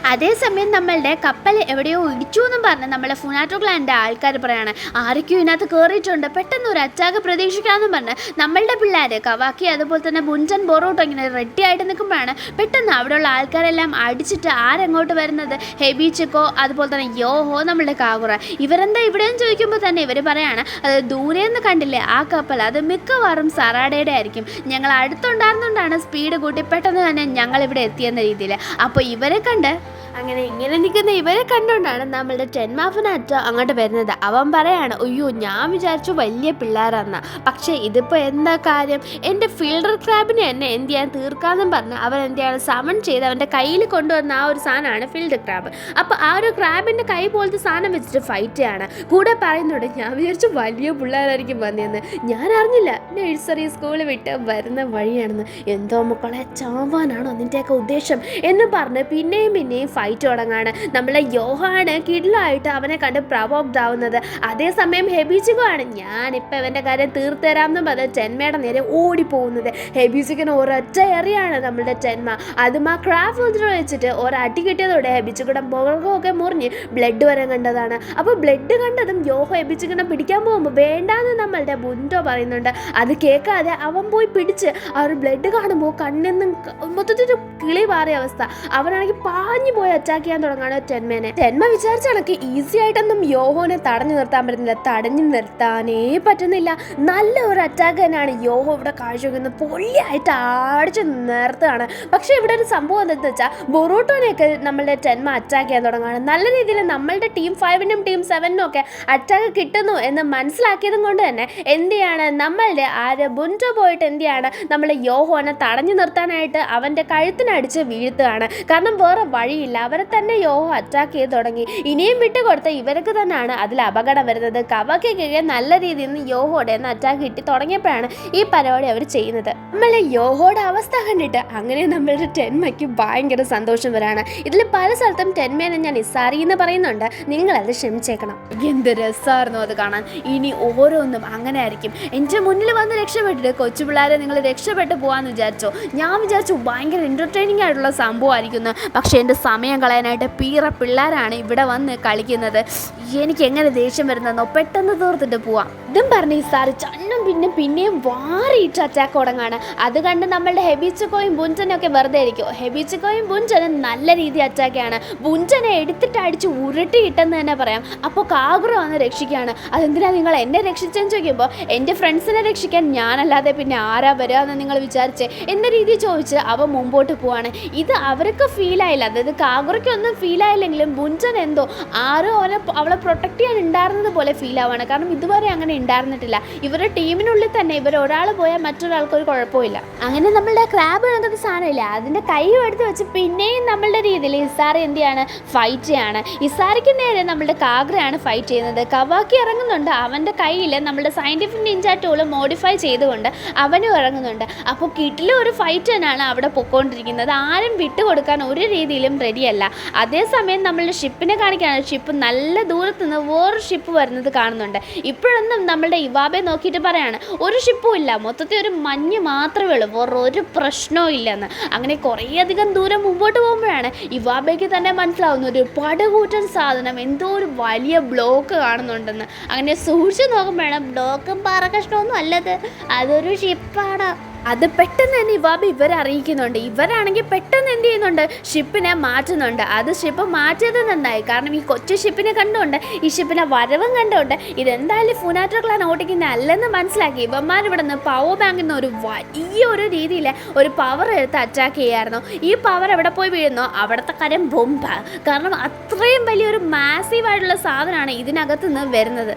Speaker 1: അതേസമയം നമ്മളുടെ കപ്പൽ എവിടെയോ ഇടിച്ചു എന്നും പറഞ്ഞ് നമ്മളെ ഫുനാറ്റോ ക്ലാൻ്റെ ആൾക്കാർ പറയാണ് ആരൊക്കെയോ ഇതിനകത്ത് കയറിയിട്ടുണ്ട്, പെട്ടെന്ന് ഒരു അറ്റാക്ക് പ്രതീക്ഷിക്കാമെന്നും പറഞ്ഞ് നമ്മളുടെ പിള്ളേർ കവാക്കി അതുപോലെ തന്നെ ബുഞ്ചൻ ബൊറോട്ടോ ഇങ്ങനെ റെഡി ആയിട്ട് നിൽക്കുമ്പോഴാണ് പെട്ടെന്ന് അവിടെയുള്ള ആൾക്കാരെല്ലാം അടിച്ചിട്ട് ആരെങ്ങോട്ട് വരുന്നത്, ഹെബി ചിക്കോ അതുപോലെ തന്നെ യോഹോ നമ്മളുടെ കാഗുറ. ഇവരെന്താ ഇവിടെയെന്ന് ചോദിക്കുമ്പോൾ തന്നെ ഇവർ പറയാണ് അത് ദൂരെന്ന് കണ്ടില്ലേ ആ കപ്പൽ, അത് മിക്കവാറും സറാഡയുടെ ആയിരിക്കും. ഞങ്ങൾ അടുത്തുണ്ടായിരുന്നുകൊണ്ടാണ് സ്പീഡ് കൂട്ടി പെട്ടെന്ന് തന്നെ ഞങ്ങൾ ഇവിടെ എത്തിയെന്ന രീതിയിൽ. അപ്പോൾ ഇവരെ കണ്ട് അങ്ങനെ ഇങ്ങനെ നിൽക്കുന്ന ഇവരെ കണ്ടുകൊണ്ടാണ് നമ്മളുടെ ടെൻമാ ഫുനാറ്റോ അങ്ങോട്ട് വരുന്നത്. അവൻ പറയാണ് അയ്യോ ഞാൻ വിചാരിച്ചു വലിയ പിള്ളേരാന്ന്, പക്ഷേ ഇതിപ്പോൾ എന്താ കാര്യം, എൻ്റെ ഫീൽഡർ ക്രാബിനെ എന്നെ എന്ത് ചെയ്യാൻ തീർക്കാമെന്നും പറഞ്ഞ് അവൻ എന്ത് ചെയ്യാണ് സമൺ ചെയ്ത് അവൻ്റെ കയ്യിൽ കൊണ്ടുവന്ന ആ ഒരു സാധനമാണ് ഫീൽഡർ ക്രാബ്. അപ്പോൾ ആ ഒരു ക്രാബിൻ്റെ കൈ പോലത്തെ സാധനം വെച്ചിട്ട് ഫൈറ്റ് ചെയ്യാണ്. കൂടെ പറയുന്നുണ്ട് ഞാൻ വിചാരിച്ചു വലിയ പിള്ളേരായിരിക്കും വന്നതെന്ന്, ഞാൻ അറിഞ്ഞില്ല നഴ്സറി സ്കൂൾ വിട്ട് വരുന്ന വഴിയാണെന്ന്, എന്തോ മക്കളെ ചാവാനാണോ നിൻ്റെയൊക്കെ ഉദ്ദേശം എന്ന് പറഞ്ഞ് പിന്നെയും ഫൈറ്റ് തുടങ്ങാണ്. നമ്മളെ യോഹാണ് കിഡിലായിട്ട് അവനെ കണ്ട് പ്രവോക്ഡ് ആവുന്നത്. അതേസമയം ഹെബിച്ചിക്കോ ആണ് ഞാനിപ്പോൾ ഇവൻ്റെ കാര്യം തീർത്തരാമെന്നും പറഞ്ഞ് ചെന്മയുടെ നേരെ ഓടിപ്പോകുന്നത്. ഹെബിച്ചിക്കിന് ഒരൊറ്റ എറിയാണ് നമ്മളുടെ ചെന്മ. അതും ആ ക്രാഫ് വെച്ചിട്ട് ഒരടി കിട്ടിയതോടെ ഹെബിച്ചിക്കിടെ മുഖമൊക്കെ മുറിഞ്ഞ് ബ്ലഡ് വരെ കണ്ടതാണ്. അപ്പോൾ ബ്ലഡ് കണ്ടതും യോഹോ ഹെബിച്ചിക്കിനെ പിടിക്കാൻ പോകുമ്പോൾ വേണ്ടാന്ന് നമ്മളുടെ ബുൻറ്റോ പറയുന്നുണ്ട്. അത് കേൾക്കാതെ അവൻ പോയി പിടിച്ച് ആ ഒരു ബ്ലഡ് കാണുമ്പോൾ കണ്ണിന്നും മൊത്തത്തിൽ കിളി മാറിയ അവസ്ഥ. അവനാണെങ്കിൽ പാഞ്ഞു പോയി അറ്റാക്ക് ചെയ്യാൻ തുടങ്ങാണ് ടെൻമേനെ. ടെൻമ വിചാരിച്ച കണക്ക് ഈസി ആയിട്ടൊന്നും യോഹോനെ തടഞ്ഞു നിർത്താൻ പറ്റുന്നില്ല, തടഞ്ഞു നിർത്താനേ പറ്റുന്നില്ല. നല്ല ഒരു അറ്റാക്ക് തന്നെയാണ് യോഹോ ഇവിടെ കാഴ്ചവെക്കുന്നത്, പൊള്ളിയായിട്ട് അടിച്ച് നിർത്തുകയാണ്. പക്ഷേ ഇവിടെ ഒരു സംഭവം എന്താണെന്ന് വെച്ചാൽ ബൊറൂട്ടോനെയൊക്കെ നമ്മളുടെ ടെൻമ അറ്റാക്ക് ചെയ്യാൻ തുടങ്ങുകയാണ്. നല്ല രീതിയിൽ നമ്മളുടെ ടീം 5-നും ടീം 7-നും ഒക്കെ അറ്റാക്ക് കിട്ടുന്നു എന്ന് മനസ്സിലാക്കിയതും കൊണ്ട് തന്നെ എന്ത് ചെയ്യാണ് നമ്മളുടെ ബുൻറ്റോ പോയിട്ട് എന്ത് ചെയ്യാണ് നമ്മളെ യോഹോനെ തടഞ്ഞു നിർത്താനായിട്ട് അവൻ്റെ കഴുത്തിനടിച്ച് വീഴ്ത്തുകയാണ്. കാരണം വേറെ വഴിയില്ല, അവരെ തന്നെ യോഹോ അറ്റാക്ക് ചെയ്ത് തുടങ്ങി. ഇനിയും വിട്ടുകൊടുത്ത ഇവർക്ക് തന്നെയാണ് അതിൽ അപകടം വരുന്നത്. കവാക്കിക്ക് നല്ല രീതിയിൽ നിന്ന് യോഹോടെ അറ്റാക്ക് കിട്ടി തുടങ്ങിയപ്പോഴാണ് ഈ പരിപാടി അവർ ചെയ്യുന്നത്. നമ്മളെ യോഹോയുടെ അവസ്ഥ കണ്ടിട്ട് അങ്ങനെ നമ്മളുടെ ടെൻമയ്ക്ക് ഭയങ്കര സന്തോഷം വരാണ്. ഇതിൽ പല സ്ഥലത്തും ടെൻമേനെ ഞാൻ ഇസാറി എന്ന് പറയുന്നുണ്ട്, നിങ്ങളത് ക്ഷമിച്ചേക്കണം. എന്ത് രസമായിരുന്നു അത് കാണാൻ. ഇനി ഓരോന്നും അങ്ങനെ ആയിരിക്കും. എൻ്റെ മുന്നിൽ വന്ന് രക്ഷപ്പെട്ടിട്ട് കൊച്ചു പിള്ളേരെ നിങ്ങൾ രക്ഷപ്പെട്ട് പോകാമെന്ന് വിചാരിച്ചോ? ഞാൻ വിചാരിച്ചു ഭയങ്കര എൻ്റർടൈനിങ് ആയിട്ടുള്ള സംഭവമായിരിക്കുന്നു. പക്ഷേ എൻ്റെ സമയം കളയാനായിട്ട് പിള്ളേരാണ് ഇവിടെ വന്ന് കളിക്കുന്നത്. എനിക്ക് എങ്ങനെ ദേഷ്യം വരുന്നതെന്നോ, പെട്ടെന്ന് തീർത്തിട്ട് പോവാം. ഇതും പറഞ്ഞ് ഈ സാറ് ചണ്ണും പിന്നെയും വാറിയിട്ട് അറ്റാക്ക് തുടങ്ങാണ്. അത് കണ്ട് നമ്മളുടെ ഹെബിച്ചിക്കോയും ബുഞ്ചനും ഒക്കെ വെറുതെ ഇരിക്കും. ഹെബിച്ചിക്കോയും ബുഞ്ചനും നല്ല രീതി അറ്റാക്കാണ്. ബുഞ്ചനെ എടുത്തിട്ട് അടിച്ച് ഉരുട്ടിയിട്ടെന്ന് തന്നെ പറയാം. അപ്പോൾ കാഗുറ വന്ന് രക്ഷിക്കുകയാണ്. അതെന്തിനാണ് നിങ്ങൾ എന്നെ രക്ഷിച്ചെന്ന് ചോദിക്കുമ്പോൾ എൻ്റെ ഫ്രണ്ട്സിനെ രക്ഷിക്കാൻ ഞാനല്ലാതെ പിന്നെ ആരാ വരിക എന്ന് നിങ്ങൾ വിചാരിച്ചേ എന്ന രീതി ചോദിച്ച് അവ മുമ്പോട്ട് പോവാണ്. ഇത് അവർക്ക് ഫീലായില്ല, അതായത് കാഗുറയ്ക്കൊന്നും ഫീലായില്ലെങ്കിലും ബുഞ്ചൻ എന്തോ ആരോ അവളെ പ്രൊട്ടക്ട് ചെയ്യാൻ ഉണ്ടായിരുന്നത് പോലെ ഫീൽ ആവാണ്. കാരണം ഇതുവരെ അങ്ങനെ
Speaker 2: ഉണ്ടായിരുന്നിട്ടില്ല. ഇവരുടെ ടീമിനുള്ളിൽ തന്നെ ഒരാൾ പോയാൽ മറ്റൊരാൾക്കൊരു കുഴപ്പമില്ല. അങ്ങനെ നമ്മളുടെ ക്രാബ് കണക്കുന്ന സാധനമില്ല, അതിൻ്റെ കൈ എടുത്ത് വെച്ച് പിന്നെയും നമ്മളുടെ രീതിയിൽ ഇസാറി എന്ത് ചെയ്യാണ്, ഫൈറ്റ് ചെയ്യാണ്. ഇസാറിക്ക് നേരെ നമ്മളുടെ കാഗ്രയാണ് ഫൈറ്റ് ചെയ്യുന്നത്. കവാക്കി ഇറങ്ങുന്നുണ്ട്, അവൻ്റെ കയ്യിൽ നമ്മളുടെ സയൻറ്റിഫിക് നിഞ്ച ടൂൾ മോഡിഫൈ ചെയ്തുകൊണ്ട് അവനും ഇറങ്ങുന്നുണ്ട്. അപ്പോൾ കിട്ടിലെ ഒരു ഫൈറ്റ് തന്നെയാണ് അവിടെ പൊക്കോണ്ടിരിക്കുന്നത്. ആരും വിട്ടുകൊടുക്കാൻ ഒരു രീതിയിലും റെഡിയല്ല. അതേസമയം നമ്മളുടെ ഷിപ്പിനെ കാണിക്കുകയാണ്. ഷിപ്പ് നല്ല ദൂരത്ത് നിന്ന് വേറൊരു ഷിപ്പ് വരുന്നത് കാണുന്നുണ്ട്. ഇപ്പോഴൊന്നും നമ്മളുടെ ഇവാബെ നോക്കിയിട്ട് പറയാണ് ഒരു ഷിപ്പും ഇല്ല, മൊത്തത്തിൽ ഒരു മഞ്ഞ് മാത്രമേ ഉള്ളൂ, വേറൊരു പ്രശ്നവും ഇല്ലെന്ന്. അങ്ങനെ കുറേയധികം ദൂരം മുമ്പോട്ട് പോകുമ്പോഴാണ് ഇവാബയ്ക്ക് തന്നെ മനസ്സിലാവുന്ന ഒരു പടുകൂറ്റൻ സാധനം എന്തോ ഒരു വലിയ ബ്ലോക്ക് കാണുന്നുണ്ടെന്ന്. അങ്ങനെ സൂക്ഷിച്ച് നോക്കുമ്പോഴാണ് ബ്ലോക്കും പാറക്കഷ്ണമൊന്നും അല്ലത്, അതൊരു ഷിപ്പാണ്. അത് പെട്ടെന്ന് തന്നെ ഇവാബ ഇവരെ അറിയിക്കുന്നുണ്ട്. ഇവരാണെങ്കിൽ പെട്ടെന്ന് എന്ത് ചെയ്യുന്നുണ്ട്, ഷിപ്പിനെ മാറ്റുന്നുണ്ട്. അത് ഷിപ്പ് മാറ്റിയത് നന്നായി, കാരണം ഈ കൊച്ചു ഷിപ്പിനെ കണ്ടുകൊണ്ട് ഈ ഷിപ്പിനെ വരവും കണ്ടുകൊണ്ട് ഇതെന്തായാലും ഫുനാറ്റർ ക്ലാൻ ഓടിക്കുന്ന അല്ലെന്ന് മനസ്സിലാക്കി ഇവന്മാർ ഇവിടെ നിന്ന് പവർ ബാങ്കിൽ നിന്ന് ഒരു വലിയൊരു രീതിയിൽ ഒരു പവർ എടുത്ത് അറ്റാക്ക് ചെയ്യായിരുന്നു. ഈ പവർ എവിടെ പോയി വീഴുന്നോ അവിടുത്തെ കാര്യം ബോംബ, കാരണം അത്രയും വലിയൊരു മാസീവായിട്ടുള്ള സാധനമാണ് ഇതിനകത്ത് നിന്ന് വരുന്നത്.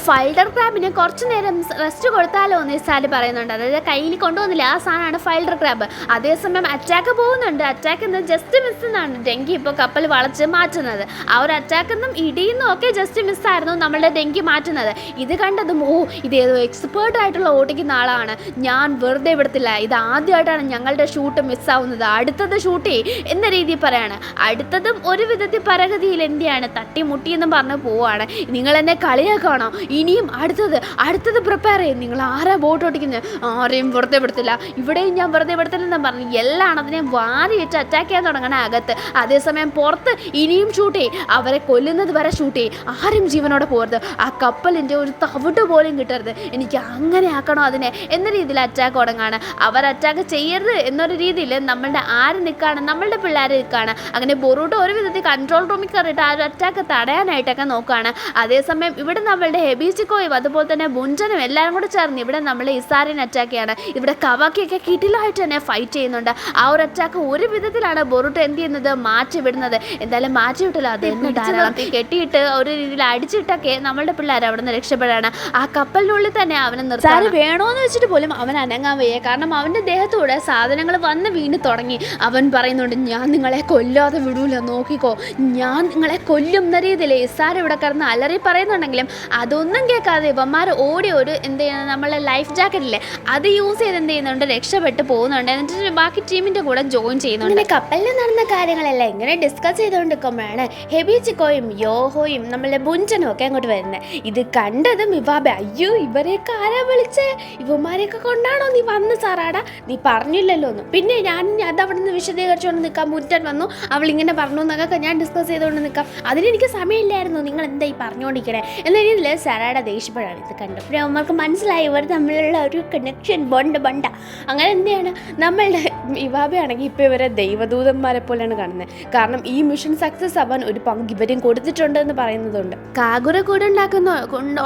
Speaker 2: ഫൈൽഡർ ക്രാബിന് കുറച്ച് നേരം റെസ്റ്റ് കൊടുത്താലോ എന്ന് ഇസാല് പറയുന്നുണ്ട്. അതായത് കയ്യിൽ കൊണ്ടുവന്നില്ല, ആ സാധനമാണ് ഫൈൽഡർ ക്രാബ്. അതേസമയം അറ്റാക്ക് പോകുന്നുണ്ട്. അറ്റാക്ക് എന്ന് ജസ്റ്റ് മിസ് എന്നാണ് ഡെങ്കി ഇപ്പോൾ കപ്പൽ വളച്ച് മാറ്റുന്നത്. ആ ഒരു അറ്റാക്കിൽ നിന്നും ഇടിയുന്നും ഒക്കെ ജസ്റ്റ് മിസ്സായിരുന്നു നമ്മളുടെ ഡെങ്കി മാറ്റുന്നത്. ഇത് കണ്ടതും ഇതേതോ എക്സ്പേർട്ട് ആയിട്ടുള്ള ഓടിക്കുന്ന ആളാണ്, ഞാൻ വെറുതെ വിടത്തില്ല, ഇത് ആദ്യമായിട്ടാണ് ഞങ്ങളുടെ ഷൂട്ട് മിസ്സാവുന്നത്, അടുത്തത് ഷൂട്ട് എന്ന രീതിയിൽ പറയാണ്. അടുത്തതും ഒരു വിധത്തിൽ പരഗതിയിൽ എന്തിയാണ് തട്ടിമുട്ടിയെന്ന് പറഞ്ഞ് പോവാണ്. നിങ്ങൾ എന്നെ കളിയാക്കാണോ, ഇനിയും അടുത്തത് പ്രിപ്പയർ ചെയ്യും, നിങ്ങൾ ആരാ ബോട്ട് ഓടിക്കുന്നത്, ആരെയും വെറുതെ വിടത്തില്ല, ഇവിടെയും ഞാൻ വെറുതെ വിടത്തില്ലെന്ന് പറഞ്ഞ് എല്ലാം അതിനെയും വാരി വെച്ച് അറ്റാക്ക് ചെയ്യാൻ തുടങ്ങണ അകത്ത്. അതേസമയം പുറത്ത് ഇനിയും ഷൂട്ട് ചെയ്യും, അവരെ കൊല്ലുന്നത് വരെ ഷൂട്ട് ചെയ്യും, ആരും ജീവനോടെ പോകരുത്, ആ കപ്പലിൻ്റെ ഒരു തവിട്ട് പോലും കിട്ടരുത്, എനിക്ക് അങ്ങനെ ആക്കണോ അതിനെ എന്ന രീതിയിൽ അറ്റാക്ക് തുടങ്ങാണ്. അവർ അറ്റാക്ക് ചെയ്യരുത് എന്നൊരു രീതിയിൽ നമ്മളുടെ ആര് നിൽക്കുകയാണ്, നമ്മളുടെ പിള്ളേർ നിൽക്കുകയാണ്. അങ്ങനെ ബൊറൂട്ടോ ഒരു വിധത്തിൽ കൺട്രോൾ റൂമിൽ കയറിയിട്ട് ആ ഒരു അറ്റാക്ക് തടയാനായിട്ടൊക്കെ നോക്കുകയാണ്. അതേസമയം ഇവിടെ നമ്മളുടെ ഹെബിച്ചിക്കോയും അതുപോലെ തന്നെ ബുഞ്ചനും എല്ലാവരും കൂടെ ചേർന്ന് ഇവിടെ നമ്മൾ ഇസാറിനെ അറ്റാക്ക് ചെയ്യാണ്. ഇവിടെ കവാക്കിയൊക്കെ കിട്ടിലായിട്ട് തന്നെ ഫൈറ്റ് ചെയ്യുന്നുണ്ട്. ആ ഒരു അറ്റാക്ക് ഒരു വിധത്തിലാണ് ബൊറൂട്ടോ എന്ത് ചെയ്യുന്നത്, മാറ്റി വിടുന്നത്. എന്തായാലും മാറ്റി വിട്ടില്ല, അത് ധാരാളം കെട്ടിയിട്ട് ഒരു രീതിയിൽ അടിച്ചിട്ടൊക്കെ നമ്മളുടെ പിള്ളേർ അവിടെ നിന്ന് രക്ഷപ്പെടാണ്. ആ കപ്പലിനുള്ളിൽ തന്നെ അവനെ നിർത്താൻ വേണോന്ന് വെച്ചിട്ട് പോലും അവൻ അനങ്ങാൻ വയ്യ, കാരണം അവൻ്റെ ദേഹത്തൂടെ സാധനങ്ങൾ വന്ന് വീണ് തുടങ്ങി. അവൻ പറയുന്നുണ്ട് ഞാൻ നിങ്ങളെ കൊല്ലാതെ വിടൂല, നോക്കിക്കോ, ഞാൻ നിങ്ങളെ കൊല്ലും എന്ന രീതിയിൽ ഇസാർ ഇവിടെ കിടന്ന് അലറി പറയുന്നുണ്ടെങ്കിലും അതൊന്നും കേൾക്കാതെ ഇവന്മാർ ഓടി ഒരു എന്ത് ചെയ്യുന്നത്, നമ്മളെ ലൈഫ് ജാക്കറ്റില്ലേ അത് യൂസ് ചെയ്ത് എന്ത് ചെയ്യുന്നുണ്ട്, രക്ഷപ്പെട്ട് പോകുന്നുണ്ട്. എന്നിട്ട് ബാക്കി ടീമിൻ്റെ കൂടെ ജോയിൻ ചെയ്യുന്നുണ്ട്. ഇങ്ങനെ കപ്പലിൽ നടന്ന കാര്യങ്ങളെല്ലാം ഇങ്ങനെ ഡിസ്കസ് ചെയ്തുകൊണ്ടിരിക്കുമ്പോഴാണ് ഹെബിച്ചിക്കോയും യോഹോയും നമ്മളുടെ ബുഞ്ചനും ഒക്കെ അങ്ങോട്ട് വരുന്നത്. ഇത് കണ്ടതും ഇവാബ അയ്യോ ഇവരെയൊക്കെ ആരാ വിളിച്ചേ, ഇവന്മാരെയൊക്കെ കൊണ്ടാണോ നീ വന്ന് സാറാടാ, നീ പറഞ്ഞില്ലല്ലോ ഒന്നും. പിന്നെ ഞാൻ അതവിടെ നിന്ന് വിശദീകരിച്ചുകൊണ്ട് നിൽക്കാം, മുറ്റൻ വന്നു അവളിങ്ങനെ പറഞ്ഞു എന്നൊക്കെ ഞാൻ ഡിസ്കസ് ചെയ്തുകൊണ്ട് നിൽക്കാം, അതിനെനിക്ക് സമയമില്ലായിരുന്നു, നിങ്ങൾ എന്താ ഈ പറഞ്ഞുകൊണ്ടിരിക്കണേ എന്ന രീതിയിൽ സാറാടെ ദേഷ്യപ്പെടാണ്. ഇത് കണ്ടപ്പോൾ അവർക്ക് മനസ്സിലായി ഇവർ തമ്മിലുള്ള ഒരു കണക്ഷൻ ബണ്ട. അങ്ങനെ എന്തെയാണ് നമ്മളുടെ ഇവാബയാണെങ്കിൽ ഇപ്പോൾ ഇവരെ ദൈവദൂതന്മാരെ പോലെയാണ് കാണുന്നത്. കാരണം ഈ മിഷൻ സക്സസ് ആവാൻ ഒരു പങ്ക് ഇവരും കൊടുത്തിട്ടുണ്ട് എന്ന് പറയുന്നതുണ്ട്. കാഗുര കൂടെ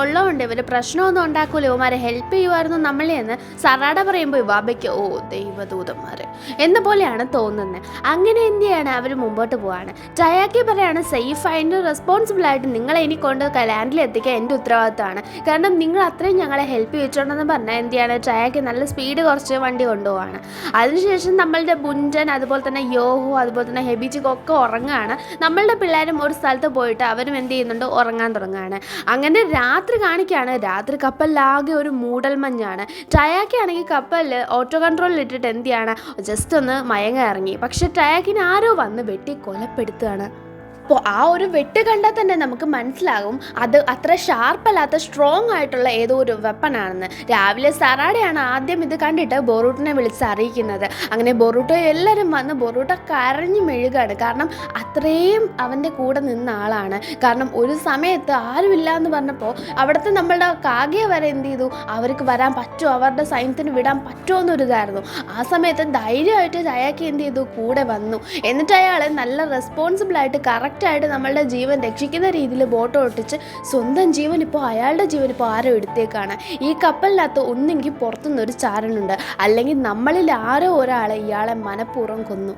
Speaker 2: ഉള്ളതുകൊണ്ട് ഇവർ പ്രശ്നമൊന്നും ഉണ്ടാക്കൂല, ഇവന്മാരെ ഹെൽപ്പ് ചെയ്യുമായിരുന്നു നമ്മളെ എന്ന് സറാഡ പറയുമ്പോൾ ഇവാബയ്ക്ക് ദൈവദൂതന്മാർ എന്ന പോലെയാണ് തോന്നുന്നത്. അങ്ങനെ എന്തെയാണ് അവർ മുമ്പോട്ട് പോവാണ്. ടയാക്കി പറയാണ് സേഫ് ആൻഡ് റെസ്പോൺസിബിൾ ആയിട്ട് നിങ്ങളെ ഇനി കൊണ്ട് ലാൻഡിൽ എത്തിക്കാൻ എൻ്റെ ഉത്തരവാദിത്തമാണ്, കാരണം നിങ്ങൾ അത്രയും ഞങ്ങളെ ഹെൽപ്പ് ചെയ്തിട്ടുണ്ടെന്ന് പറഞ്ഞാൽ എന്തെയാണ് ടയാക്കി നല്ല സ്പീഡ് കുറച്ച് വണ്ടി കൊണ്ടുപോവാണ്. അതിനുശേഷം നമ്മളുടെ ബുഞ്ചൻ അതുപോലെ തന്നെ യോഹോ അതുപോലെ തന്നെ ഹെബിച്ചിക്കൊക്കെ ഉറങ്ങുകയാണ്. നമ്മളുടെ പിള്ളേരും ഒരു സ്ഥലത്ത് പോയിട്ട് അവരും എന്ത് ചെയ്യുന്നുണ്ട്, ഉറങ്ങാൻ തുടങ്ങുകയാണ്. അങ്ങനെ രാത്രി കാണിക്കുകയാണ്. രാത്രി കപ്പലിലാകെ ഒരു മൂടൽമഞ്ഞാണ്. ടയാക്കി ആണെങ്കിൽ കപ്പലിൽ ഓട്ടോ കൺട്രോളിൽ ഇട്ടിട്ട് എന്ത് ചെയ്യാണ്, ജസ്റ്റ് ഒന്ന് മയങ്ങ ഇറങ്ങി. പക്ഷെ ടയാക്കിനെ ആരോ വന്ന് വെട്ടി കൊലപ്പെടുത്തുകയാണ്. അപ്പോൾ ആ ഒരു വെട്ട് കണ്ടാൽ തന്നെ നമുക്ക് മനസ്സിലാകും അത് അത്ര ഷാർപ്പല്ലാത്ത സ്ട്രോങ് ആയിട്ടുള്ള ഏതോ ഒരു വെപ്പണാണെന്ന്. രാവിലെ സറാഡയാണ് ആദ്യം ഇത് കണ്ടിട്ട് ബൊറൂട്ടിനെ വിളിച്ച് അറിയിക്കുന്നത്. അങ്ങനെ ബൊറൂട്ടോ എല്ലാവരും വന്ന് ബൊറൂട്ടോ കരഞ്ഞു മെഴുകാണ്, കാരണം അത്രയും അവൻ്റെ കൂടെ നിന്ന ആളാണ്. കാരണം ഒരു സമയത്ത് ആരുമില്ല എന്ന് പറഞ്ഞപ്പോൾ അവിടുത്തെ നമ്മളുടെ കാഗയെ വരെ എന്ത് ചെയ്തു, അവർക്ക് വരാൻ പറ്റുമോ, അവരുടെ സൈന്യത്തിന് വിടാൻ പറ്റുമോ എന്നൊരിതായിരുന്നു. ആ സമയത്ത് ധൈര്യമായിട്ട് ടയാക്കി എന്ത് ചെയ്തു, കൂടെ വന്നു. എന്നിട്ട് അയാൾ നല്ല റെസ്പോൺസിബിളായിട്ട് കറക്റ്റായിട്ട് നമ്മളുടെ ജീവൻ രക്ഷിക്കുന്ന രീതിയിൽ ബോട്ട് ഓട്ടിച്ച് സ്വന്തം ജീവൻ ഇപ്പോൾ അയാളുടെ ജീവൻ ഇപ്പോൾ ആരോ എടുത്തേക്കാണ്. ഈ കപ്പലിനകത്ത് ഒന്നെങ്കിൽ പുറത്തുനിന്നൊരു ചാരനുണ്ട്, അല്ലെങ്കിൽ നമ്മളിൽ ആരോ ഒരാളെ ഇയാളെ മനഃപൂർവ്വം കൊന്നു.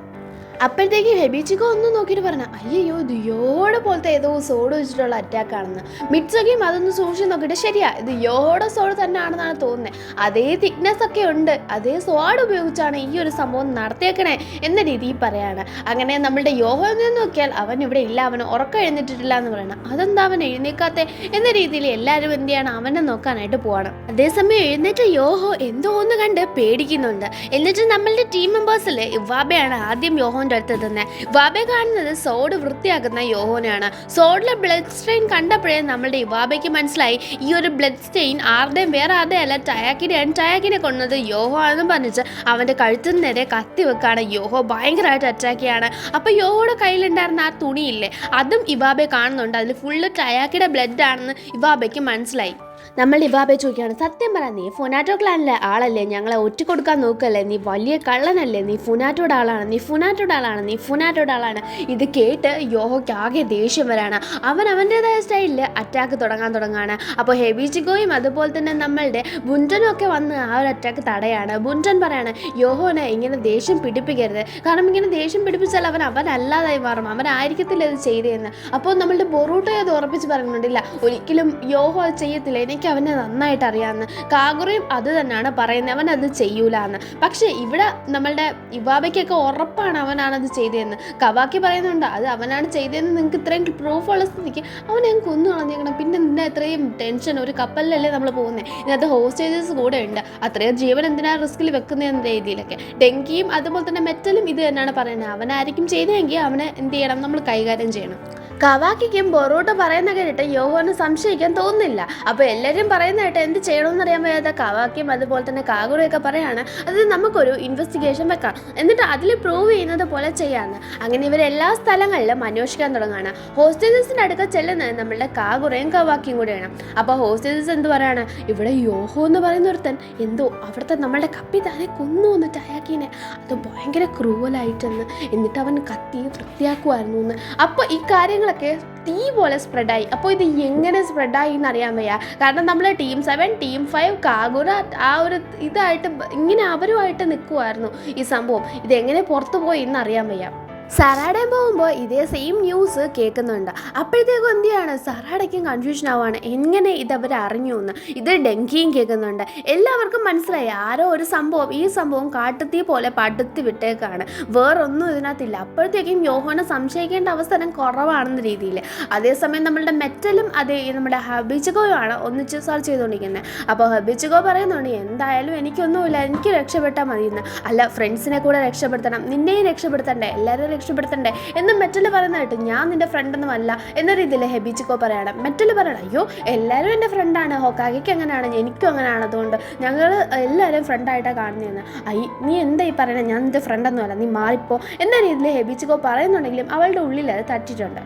Speaker 1: അപ്പോഴത്തേക്ക് ഹെബിച്ചിക്കോ ഒന്ന് നോക്കിയിട്ട് പറഞ്ഞ അയ്യോ ഇത് യോടെ പോലത്തെ ഏതോ സോഡ് വെച്ചിട്ടുള്ള അറ്റാക്ക് ആണെന്ന്. മിഡ്സൊക്കെയും അതൊന്ന് സൂക്ഷിച്ച് നോക്കിയിട്ട് ശരിയാ ഇത് യോടെ സോഡ് തന്നെ ആണെന്നാണ് തോന്നുന്നത്, അതേ തിക്നെസ് ഒക്കെ ഉണ്ട്, അതേ സ്വാഡ് ഉപയോഗിച്ചാണ് ഈ ഒരു സംഭവം നടത്തിയേക്കണേ എന്ന രീതിയിൽ പറയാണ്. അങ്ങനെ നമ്മളുടെ യോഹോ എന്ന് നോക്കിയാൽ അവൻ ഇവിടെ ഇല്ല, അവൻ ഉറക്കം എഴുന്നേറ്റിട്ടില്ല എന്ന് പറയണം. അതെന്താ അവൻ എഴുന്നേക്കാത്ത എന്ന രീതിയിൽ എല്ലാവരും എന്ത് ചെയ്യണം അവനെ നോക്കാനായിട്ട് പോവാണ്. അതേസമയം എഴുന്നേറ്റ യോഹോ എന്തോ ഒന്ന് കണ്ട് പേടിക്കുന്നുണ്ട്. എന്നിട്ട് നമ്മളുടെ ടീം മെമ്പേഴ്സിൽ ഇവാബയാണ് ആദ്യം യോഹോന്റെ അടുത്ത് എത്തുന്നത്. ഇവാബെ കാണുന്നത് സോഡ് വൃത്തിയാക്കുന്ന യോഹോനെയാണ്. സോഡിലെ ബ്ലഡ് സ്റ്റെയിൻ കണ്ടപ്പോഴേ നമ്മളുടെ ഇവാബയ്ക്ക് മനസ്സിലായി ഈ ഒരു ബ്ലഡ് സ്റ്റെയിൻ ആരുടെയും വേറെ ആരുടെയല്ല ടയാക്കിനെയാണ്, ടയാക്കിനെ കൊന്നത് യോഹോ ആണെന്ന് പറഞ്ഞിട്ട് അവൻ്റെ കഴുത്തിന് നേരെ കത്തി വെക്കാണ്. യോഹോ ഭയങ്കരമായിട്ട് അറ്റാക്ക് ചെയ്യാണ്. അപ്പോൾ യോഹോയുടെ കയ്യിലുണ്ടായിരുന്ന ആ തുണിയില്ലേ അതും ഇവാബെ കാണുന്നുണ്ട്, അതിൽ ഫുള്ള് ടയാക്കിയുടെ ബ്ലഡ് ആണെന്ന് ഇവാബയ്ക്ക് മനസ്സിലായി. നമ്മൾ ഇവാബെ ചോദിക്കുകയാണ്, സത്യം പറ നീ ഫുനാറ്റോ ക്ലാനിലെ ആളല്ലേ, ഞങ്ങളെ ഒറ്റക്കൊടുക്കാൻ നോക്കല്ലേ, നീ വലിയ കള്ളനല്ലേ, നീ ഫുനാറ്റോയുടെ ആളാണ്, നീ ഫുനാറ്റോയുടെ ആളാണ്, നീ ഫുനാറ്റോയുടെ ആളാണ്. ഇത് കേട്ട് യോഹോയ്ക്ക് ആകെ ദേഷ്യം വരാണ്. അവൻ്റേതായ സ്റ്റൈലിൽ അറ്റാക്ക് തുടങ്ങാണ്. അപ്പോൾ ഹെബിച്ചിക്കോയും അതുപോലെ തന്നെ നമ്മളുടെ ബുൻറ്റനും ഒക്കെ വന്ന് ആ ഒരു അറ്റാക്ക് തടയാണ്. ബുൻറ്റൻ പറയാണ് യോഹോനെ ഇങ്ങനെ ദേഷ്യം പിടിപ്പിക്കരുത്, കാരണം ഇങ്ങനെ ദേഷ്യം പിടിപ്പിച്ചാൽ അവനല്ലാതായി മാറും, അവനായിരിക്കത്തില്ല ഇത് ചെയ്തതെന്ന്. അപ്പോൾ നമ്മളുടെ ബൊറൂട്ടോ അത് ഉറപ്പിച്ച് പറയുന്നുണ്ടില്ല, ഒരിക്കലും യോഹോ അത് ചെയ്യത്തില്ല, എനിക്ക് അവനെ നന്നായിട്ട് അറിയാമെന്ന്. കാഗുറയും അത് തന്നെയാണ് പറയുന്നത്, അവൻ അത് ചെയ്യൂല എന്ന്. പക്ഷേ ഇവിടെ നമ്മളുടെ ഇവാബയ്ക്കൊക്കെ ഉറപ്പാണ് അവനാണത് ചെയ്തതെന്ന്. കവാക്കി പറയുന്നുണ്ട് അത് അവനാണ് ചെയ്തതെന്ന് നിങ്ങൾക്ക് ഇത്രയും പ്രൂഫുള്ള സ്ഥിതിക്ക് അവനെ ഞങ്ങൾക്ക് ഒന്നും കളഞ്ഞേക്കണം, പിന്നെ നിന്നെ ഇത്രയും ടെൻഷൻ, ഒരു കപ്പലിലല്ലേ നമ്മൾ പോകുന്നത്, ഇതിനകത്ത് ഹോസ്റ്റേജസ് കൂടെ ഉണ്ട്, അത്രയും ജീവൻ എന്തിനാണ് റിസ്കിൽ വെക്കുന്നതെന്ന രീതിയിലൊക്കെ. ഡെങ്കിയും അതുപോലെ തന്നെ മെറ്റലും ഇത് തന്നെയാണ് പറയുന്നത്, അവനായിരിക്കും ചെയ്തതെങ്കിൽ അവനെ എന്ത് ചെയ്യണം, നമ്മൾ കൈകാര്യം ചെയ്യണം. കവാക്കിക്കും ബൊറൂട്ടോ പറയുന്ന കേട്ടിട്ട് യോഹോന് സംശയിക്കാൻ തോന്നുന്നില്ല. അപ്പോൾ എല്ലാവരും പറയുന്ന കേട്ട് എന്ത് ചെയ്യണമെന്ന് അറിയാൻ വയ്യാത്ത കവാക്കിയും അതുപോലെ തന്നെ കാഗുറയൊക്കെ പറയാണ് അത് നമുക്കൊരു ഇൻവെസ്റ്റിഗേഷൻ വെക്കാം, എന്നിട്ട് അതിൽ പ്രൂവ് ചെയ്യുന്നത് പോലെ ചെയ്യാമെന്ന്. അങ്ങനെ ഇവരെല്ലാ സ്ഥലങ്ങളിലും അന്വേഷിക്കാൻ തുടങ്ങുകയാണ്. ഹോസ്റ്റേജസിൻ്റെ അടുക്ക ചെല്ലുന്നത് നമ്മളുടെ കാഗുറയും കവാക്കിയും കൂടെയാണ്. അപ്പോൾ ഹോസ്റ്റേജസ് എന്ത് പറയാണ്, ഇവിടെ യോഹോ എന്ന് പറയുന്ന ഒരുത്തൻ എന്തോ അവിടുത്തെ നമ്മളുടെ കപ്പിത്താനെ കൊന്നു വന്നിട്ട് അയാക്കിനെ, അത് ഭയങ്കര ക്രൂവലായിട്ടെന്ന്, എന്നിട്ട് അവൻ കത്തി വൃത്തിയാക്കുമായിരുന്നു എന്ന്. അപ്പോൾ ഈ കാര്യങ്ങളൊക്കെ തീ പോലെ സ്പ്രെഡായി. അപ്പോൾ ഇത് എങ്ങനെ സ്പ്രെഡായി എന്നറിയാൻ വയ്യ, കാരണം നമ്മൾ ടീം 7 ടീം 5 കാഗുറ ആ ഒരു ഇതായിട്ട് ഇങ്ങനെ അവരുമായിട്ട് നിൽക്കുമായിരുന്നു ഈ സംഭവം. ഇതെങ്ങനെ പുറത്തു പോയി എന്നറിയാൻ വയ്യ. സറാഡയും പോകുമ്പോൾ ഇതേ സെയിം ന്യൂസ് കേൾക്കുന്നുണ്ട്. അപ്പോഴത്തേക്കും എന്ത് ചെയ്യാണ്, സറാഡയ്ക്കും കൺഫ്യൂഷൻ ആവുകയാണ് എങ്ങനെ ഇതവർ അറിഞ്ഞു എന്ന്. ഇത് ഡെങ്കിയും കേൾക്കുന്നുണ്ട്. എല്ലാവർക്കും മനസ്സിലായി ആരോ ഒരു സംഭവം ഈ സംഭവം കാട്ടുതീ പോലെ പടുത്തി വിട്ടേക്കാണ്, വേറൊന്നും ഇതിനകത്തില്ല. അപ്പോഴത്തേക്കും യോഹോനെ സംശയിക്കേണ്ട അവസരം കുറവാണെന്ന രീതിയിൽ. അതേസമയം നമ്മളുടെ മെറ്റലും അതേ നമ്മുടെ ഹബിച്ചിക്കോയുമാണ് ഒന്നിച്ച് സെർച്ച് ചെയ്തുകൊണ്ടിരിക്കുന്നത്. അപ്പോൾ ഹബിച്ചിക്കോ പറയുന്നുണ്ട് എന്തായാലും എനിക്കൊന്നുമില്ല, എനിക്ക് രക്ഷപ്പെട്ടാൽ മതിയെന്ന്. അല്ല, ഫ്രണ്ട്സിനെ കൂടെ രക്ഷപ്പെടുത്തണം, നിന്നെയും രക്ഷപ്പെടുത്തണ്ടേ, എല്ലാവരും രക്ഷപ്പെടുത്തണ്ടേ എന്ന് മെറ്റൽ പറയുന്നതായിട്ട് ഞാൻ നിന്റെ ഫ്രണ്ടൊന്നുമല്ല എന്ന രീതിയിൽ ഹെബിച്ചിക്കോ പറയണം. മെറ്റൽ പറയണം അയ്യോ എല്ലാവരും എൻ്റെ ഫ്രണ്ടാണ്, ഹോക്കാഗയ്ക്ക് അങ്ങനെയാണ്, എനിക്കും അങ്ങനെയാണ്, അതുകൊണ്ട് ഞങ്ങൾ എല്ലാവരും ഫ്രണ്ടായിട്ടാണ് കാണുന്നതെന്ന്. നീ എന്താ ഈ പറയണത്, ഞാൻ നിന്റെ ഫ്രണ്ടൊന്നുമല്ല, നീ മാറിപ്പോ എന്ന രീതിയിൽ ഹെബിച്ചിക്കോ പറയുന്നുണ്ടെങ്കിലും അവളുടെ ഉള്ളിൽ അത് തട്ടിയിട്ടുണ്ട്.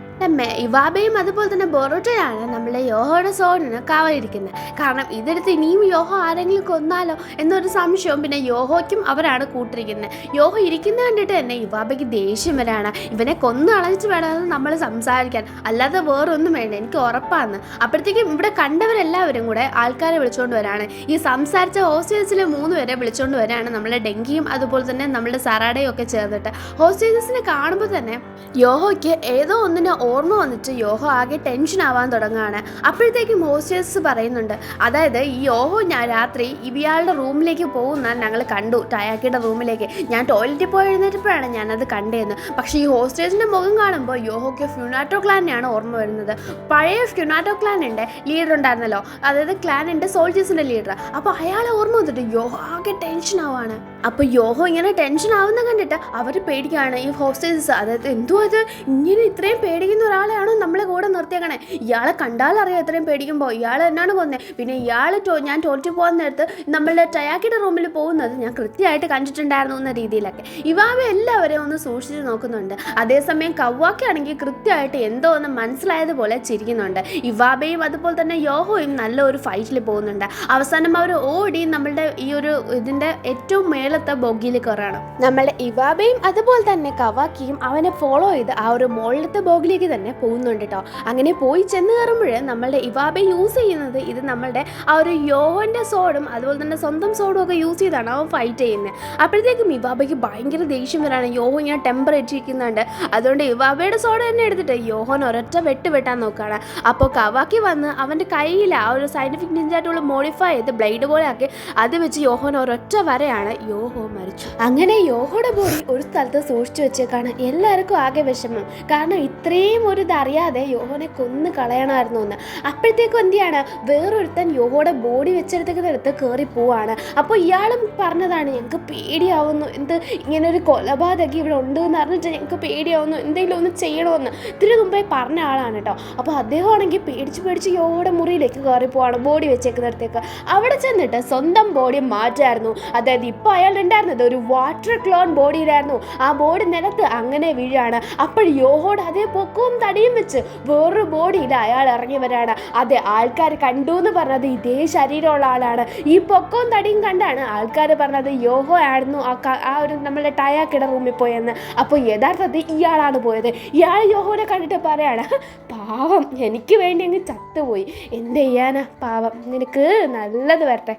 Speaker 1: ഇവാബയും അതുപോലെ തന്നെ ബൊറൂട്ടോയാണ് നമ്മളെ യോഹോയുടെ സോഡിന് കാവലിരിക്കുന്നത്. കാരണം ഇതെടുത്ത് ഇനിയും യോഹോ ആരെങ്കിലും കൊന്നാലോ എന്നൊരു സംശയവും പിന്നെ യോഹോയ്ക്കും അവരാണ് കൂട്ടിരിക്കുന്നത്. യോഹോ ഇരിക്കുന്നത് കണ്ടിട്ട് തന്നെ ഇവാബയ്ക്ക് ദേഷ്യം വരാണ്, ഇവനെ കൊന്നു അളച്ച് വേണമെന്ന് നമ്മൾ സംസാരിക്കാൻ, അല്ലാതെ വേറൊന്നും വേണ്ട, എനിക്ക് ഉറപ്പാന്ന്. അപ്പോഴത്തേക്കും ഇവിടെ കണ്ടവരെല്ലാവരും കൂടെ ആൾക്കാരെ വിളിച്ചുകൊണ്ട് വരാണ്. ഈ സംസാരിച്ച ഹോസ്റ്റേജസിലെ 3 പേരെ വിളിച്ചുകൊണ്ട് വരാണ് നമ്മളെ ഡെങ്കിയും അതുപോലെ തന്നെ നമ്മുടെ സറാഡയും ഒക്കെ ചേർന്നിട്ട്. ഹോസ്റ്റേജസിനെ കാണുമ്പോൾ തന്നെ യോഹോയ്ക്ക് ഏതോ ഒന്നിനെ ഓർമ്മ വന്നിട്ട് യോഹോ ആകെ ടെൻഷൻ ആവാൻ തുടങ്ങുകയാണ്. അപ്പോഴത്തേക്കും ഹോസ്റ്റേഴ്സ് പറയുന്നുണ്ട്, അതായത് ഈ യോഹോ ഞാൻ രാത്രി ഇയാളുടെ റൂമിലേക്ക് പോകുന്ന ഞങ്ങൾ കണ്ടു, ടയാക്കിയുടെ റൂമിലേക്ക്. ഞാൻ ടോയ്ലറ്റിൽ പോയി എഴുന്നേറ്റപ്പോഴാണ് ഞാനത് കണ്ടതെന്ന്. പക്ഷേ ഈ ഹോസ്റ്റേഴ്സിൻ്റെ മുഖം കാണുമ്പോൾ യോഹോയ്ക്ക് ഫ്യൂനാറ്റോ ക്ലാനെയാണ് ഓർമ്മ വരുന്നത്. പഴയ ഫ്യൂനാറ്റോ ക്ലാനിൻ്റെ ലീഡർ ഉണ്ടായിരുന്നല്ലോ, അതായത് ക്ലാനിൻ്റെ സോൾജേഴ്സിൻ്റെ ലീഡർ. അപ്പോൾ അയാളെ ഓർമ്മ വന്നിട്ട് യോഹോ ആകെ ടെൻഷൻ ആവാണ്. അപ്പോൾ യോഹോ ഇങ്ങനെ ടെൻഷൻ ആവുന്ന കണ്ടിട്ട് അവർ പേടിക്കുകയാണ്. ഈ ഹോസ്റ്റേഴ്സ് അതായത് എന്തോ ഇത് ഇങ്ങനെ ഇത്രയും പേടിക്കുന്ന ഒരാളെയാണോ നമ്മളെ കൂടെ നിർത്തിയേക്കണേ, ഇയാളെ കണ്ടാലറിയാം ഇത്രയും പേടിക്കുമ്പോൾ ഇയാൾ എന്നാണ് കൊന്നത്, പിന്നെ ഇയാൾ ഞാൻ ടോയ്ലറ്റിൽ പോകുന്ന നേരത്ത് നമ്മളുടെ ടയാക്കിയുടെ റൂമിൽ പോകുന്നത് ഞാൻ കൃത്യമായിട്ട് കണ്ടിട്ടുണ്ടായിരുന്നു എന്ന രീതിയിലൊക്കെ ഇവാബ എല്ലാവരെയും ഒന്ന് സൂക്ഷിച്ച് നോക്കുന്നുണ്ട്. അതേസമയം കവാക്കി ആണെങ്കിൽ കൃത്യമായിട്ട് എന്തോ ഒന്ന് മനസ്സിലായതുപോലെ ചിരിക്കുന്നുണ്ട്. ഇവാബയും അതുപോലെ തന്നെ യോഹോയും നല്ലൊരു ഫൈറ്റിൽ പോകുന്നുണ്ട്. അവസാനം അവർ ഓടി നമ്മളുടെ ഈ ഒരു ഇതിൻ്റെ ഏറ്റവും മേളത്തെ ബോഗിയിൽ കയറാണ്. നമ്മളുടെ ഇവാബയും അതുപോലെ തന്നെ കവാക്കിയും അവനെ ഫോളോ ചെയ്ത് ആ ഒരു മുകളിലത്തെ ബോഗിലേക്ക് തന്നെ പോകുന്നുണ്ട് കേട്ടോ. അങ്ങനെ പോയി ചെന്ന് കയറുമ്പോൾ നമ്മളുടെ ഇവാബെ യൂസ് ചെയ്യുന്നത് ഇത് നമ്മളുടെ ആ ഒരു യോഹൻ്റെ സോഡും അതുപോലെ തന്നെ സ്വന്തം സോഡും ഒക്കെ യൂസ് ചെയ്താണ് അവൻ ഫൈറ്റ് ചെയ്യുന്നത്. അപ്പോഴത്തേക്കും ഇവാബയ്ക്ക് ഭയങ്കര ദേഷ്യം വരാണ്. യോഹോ ഇങ്ങനെ ടെമ്പർ ഏറ്റിരിക്കുന്നുണ്ട്. അതുകൊണ്ട് ഇവാബയുടെ സോഡ തന്നെ എടുത്തിട്ട് യോഹൻ ഒരൊറ്റ വെട്ടാൻ നോക്കുകയാണ്. അപ്പോൾ കവാക്കി വന്ന് അവൻ്റെ കയ്യിൽ ആ ഒരു സയൻറ്റിഫിക് നിഞ്ച ടൂൾ മോഡിഫൈ ചെയ്ത് ബ്ലേഡ് പോലെ ആക്കി അത് വെച്ച് യോഹൻ ഒരൊറ്റ വരെയാണ്. യോഹോ മരിച്ചു. അങ്ങനെ യോഹോയുടെ ബോഡി ഒരു സ്ഥലത്ത് സൂക്ഷിച്ചു വെച്ചേക്കാണ്. എല്ലാവർക്കും ആകെ വിഷമം. കാരണം ഇത്രയും ഒരു ഇതറിയാതെ യോഹോനെ കൊന്ന് കളയണമായിരുന്നു എന്ന്. അപ്പോഴത്തേക്കും എന്ത് ചെയ്യാണ്, വേറൊരുത്തൻ യോഹോയുടെ ബോഡി വെച്ചെടുത്തേക്കെടുത്ത് കയറി പോവാണ്. അപ്പോൾ ഇയാളും പറഞ്ഞതാണ് ഞങ്ങൾക്ക് പേടിയാവുന്നു, എന്ത് ഇങ്ങനെ ഒരു കൊലപാതകം ഇവിടെ ഉണ്ട് എന്ന് പറഞ്ഞിട്ട് ഞങ്ങൾക്ക് പേടിയാവുന്നു, എന്തെങ്കിലും ഒന്ന് ചെയ്യണമെന്ന് ഇതിന് മുമ്പേ പറഞ്ഞ ആളാണ് കേട്ടോ. അപ്പോൾ അദ്ദേഹം ആണെങ്കിൽ പേടിച്ച് യോഹോയുടെ മുറിയിലേക്ക് കയറി പോവാണ്, ബോഡി വെച്ചേക്കുന്നിടത്തേക്ക്. അവിടെ ചെന്നിട്ട് സ്വന്തം ബോഡി മാറ്റായിരുന്നു. അതായത് ഇപ്പോൾ അയാൾ ഉണ്ടായിരുന്നത് ഒരു വാട്ടർ ക്ലോൺ ബോഡിയിലായിരുന്നു. ആ ബോഡി നിലത്ത് അങ്ങനെ വീഴാണ്. അപ്പോൾ യോഹോട് അതേ പൊക്കവും തടിയും വെച്ച് വേറൊരു ബോഡിയിൽ അയാൾ ഇറങ്ങി വരാണ്. അതെ, ആൾക്കാർ കണ്ടു എന്ന് പറഞ്ഞത് ഇതേ ശരീരമുള്ള ആളാണ്. ഈ പൊക്കവും തടിയും കണ്ടാണ് ആൾക്കാർ പറഞ്ഞത് യോഹോ ആയിരുന്നു ആ ഒരു നമ്മളുടെ ടയാക്കിട റൂമിൽ പോയെന്ന്. അപ്പോൾ യഥാർത്ഥത്തിൽ ഇയാളാണ് പോയത്. ഇയാൾ യോഹോനെ കണ്ടിട്ട് പറയാണ്, പാവം എനിക്ക് വേണ്ടി അങ്ങ് ചത്തുപോയി, എന്ത് ചെയ്യാനാ, പാവം, നിനക്ക് നല്ലത് വരട്ടെ.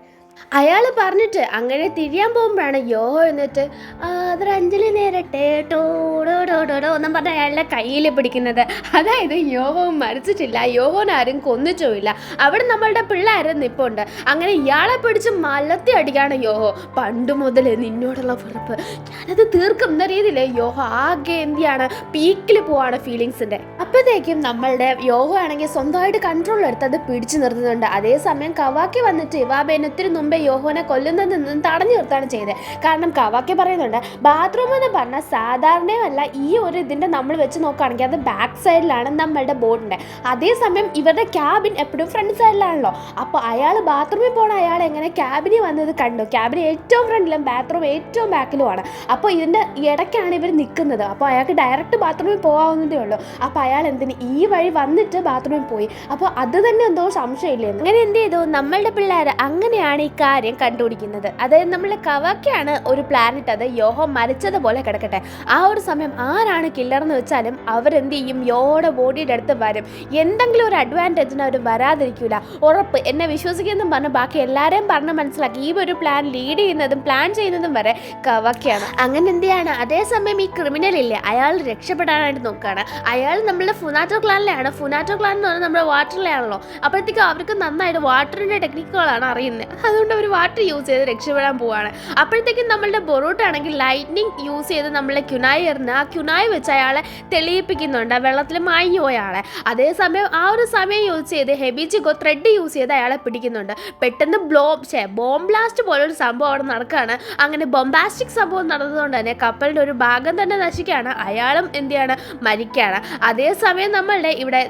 Speaker 1: അയാൾ പറഞ്ഞിട്ട് അങ്ങനെ തിരിയാൻ പോകുമ്പോഴാണ് യോഹോ എന്നിട്ട് അതൊരു അഞ്ജലി നേരട്ടെ ടോടോടോടോ എന്നും പറഞ്ഞ അയാളുടെ കയ്യിൽ പിടിക്കുന്നത്. അതായത് യോഹോ മരിച്ചിട്ടില്ല, യോഹോനെ ആരും കൊന്നിച്ചുമില്ല, അവിടെ നമ്മളുടെ പിള്ളേർ നിപ്പുണ്ട്. അങ്ങനെ ഇയാളെ പിടിച്ച് മലത്തി അടിക്കാണ് യോഹോ. പണ്ട് മുതൽ നിന്നോടുള്ള വെറുപ്പ് ഞാനത് തീർക്കും എന്ന രീതിയിൽ യോഹോ ആകെ എന്തിയാണ് പീക്കിൽ പോവാണ് ഫീലിങ്സിൻ്റെ. അപ്പോഴത്തേക്കും നമ്മളുടെ യോഹോ ആണെങ്കിൽ സ്വന്തമായിട്ട് കൺട്രോൾ എടുത്ത് അത് പിടിച്ചു നിർത്തുന്നുണ്ട്. അതേസമയം കവാക്കി വന്നിട്ട് ഇവാബേനെ ഒത്തിരി മുമ്പേ യോഹോനെ കൊല്ലുന്നതിൽ നിന്നും തടഞ്ഞു നിർത്തുകയാണ് ചെയ്തത്. കാരണം കവാക്കി പറയുന്നുണ്ട് ബാത്റൂം എന്ന് പറഞ്ഞാൽ സാധാരണയല്ല, ഈ ഒരു ഇതിൻ്റെ നമ്മൾ വെച്ച് നോക്കുകയാണെങ്കിൽ അത് ബാക്ക് സൈഡിലാണ് നമ്മളുടെ ബോർഡിൻ്റെ. അതേസമയം ഇവരുടെ ക്യാബിൻ എപ്പോഴും ഫ്രണ്ട് സൈഡിലാണല്ലോ. അപ്പോൾ അയാൾ ബാത്റൂമിൽ പോകണ അയാൾ എങ്ങനെ ക്യാബിനിൽ വന്നത് കണ്ടു. ക്യാബിന് ഏറ്റവും ഫ്രണ്ടിലും ബാത്റൂം ഏറ്റവും ബാക്കിലുമാണ്. അപ്പോൾ ഇതിൻ്റെ ഇടയ്ക്കാണ് ഇവർ നിൽക്കുന്നത്. അപ്പോൾ അയാൾക്ക് ഡയറക്റ്റ് ബാത്റൂമിൽ പോകാവുന്നതേ ഉള്ളൂ. അപ്പോൾ അയാൾ എന്തിന് ഈ വഴി വന്നിട്ട് ബാത്റൂമിൽ പോയി. അപ്പോൾ അത് തന്നെ എന്തോ സംശയമില്ലെന്ന്. അങ്ങനെ എന്ത് ചെയ്തു, നമ്മളുടെ പിള്ളേർ അങ്ങനെയാണ് ഈ കാര്യം കണ്ടുപിടിക്കുന്നത്. അതായത് നമ്മൾ കവാക്കിയാണ് ഒരു പ്ലാൻ ഇട്ടത് യോഹോ മരിച്ചതുപോലെ കിടക്കട്ടെ. ആ ഒരു സമയം ആരാണ് കില്ലർ എന്ന് വെച്ചാലും അവരെന്ത് ചെയ്യും, യോഹോയുടെ ബോഡിയുടെ അടുത്ത് വരും. എന്തെങ്കിലും ഒരു അഡ്വാൻറ്റേജിന് അവർ വരാതിരിക്കില്ല, ഉറപ്പ്, എന്നെ വിശ്വസിക്കുമെന്നും പറഞ്ഞ് ബാക്കി എല്ലാവരെയും പറഞ്ഞ് മനസ്സിലാക്കി ഈ ഒരു പ്ലാൻ ലീഡ് ചെയ്യുന്നതും പ്ലാൻ ചെയ്യുന്നതും വരെ കവാക്കിയാണ്. അങ്ങനെ എന്ത് ചെയ്യാണ്, അതേസമയം ഈ ക്രിമിനൽ ഇല്ലേ അയാൾ രക്ഷപ്പെടാനായിട്ട് നോക്കുകയാണ്. അയാൾ നമ്മളുടെ ഫുനാറ്റോ ക്ലാനിലാണ്. ഫുനാറ്റോ ക്ലാൻ എന്ന് പറഞ്ഞാൽ നമ്മുടെ വാട്ടറിലാണല്ലോ. അപ്പോഴത്തേക്കും അവർക്ക് നന്നായിട്ട് വാട്ടറിൻ്റെ ടെക്നിക്കുകളാണ് അറിയുന്നത്. അതുകൊണ്ട് അവർ വാട്ടർ യൂസ് ചെയ്ത് രക്ഷപ്പെടാൻ പോവാണ്. അപ്പോഴത്തേക്കും നമ്മളുടെ ബൊറൂട്ട് ആണെങ്കിൽ ലൈറ്റ്നിങ് യൂസ് ചെയ്ത് നമ്മളെ ക്യുനായി എറിഞ്ഞ് ആ ക്യുനായി വെച്ച് അയാളെ തെളിയിപ്പിക്കുന്നുണ്ട്, വെള്ളത്തിൽ മാഞ്ഞു പോയ ആളെ. അതേസമയം ആ ഒരു സമയം യൂസ് ചെയ്ത് ഹെബിജിഗോ ത്രെഡ് യൂസ് ചെയ്ത് അയാളെ പിടിക്കുന്നുണ്ട്. പെട്ടെന്ന് ബോംബ് ബ്ലാസ്റ്റ് പോലൊരു സംഭവം അവിടെ നടക്കുകയാണ്. അങ്ങനെ ബോംബാസ്റ്റിക് സംഭവം നടന്നതുകൊണ്ട് തന്നെ കപ്പലിൻ്റെ ഒരു ഭാഗം തന്നെ നശിക്കുകയാണ്. അയാളും എന്തിയാണ് മരിക്കുകയാണ്. അതേസമയം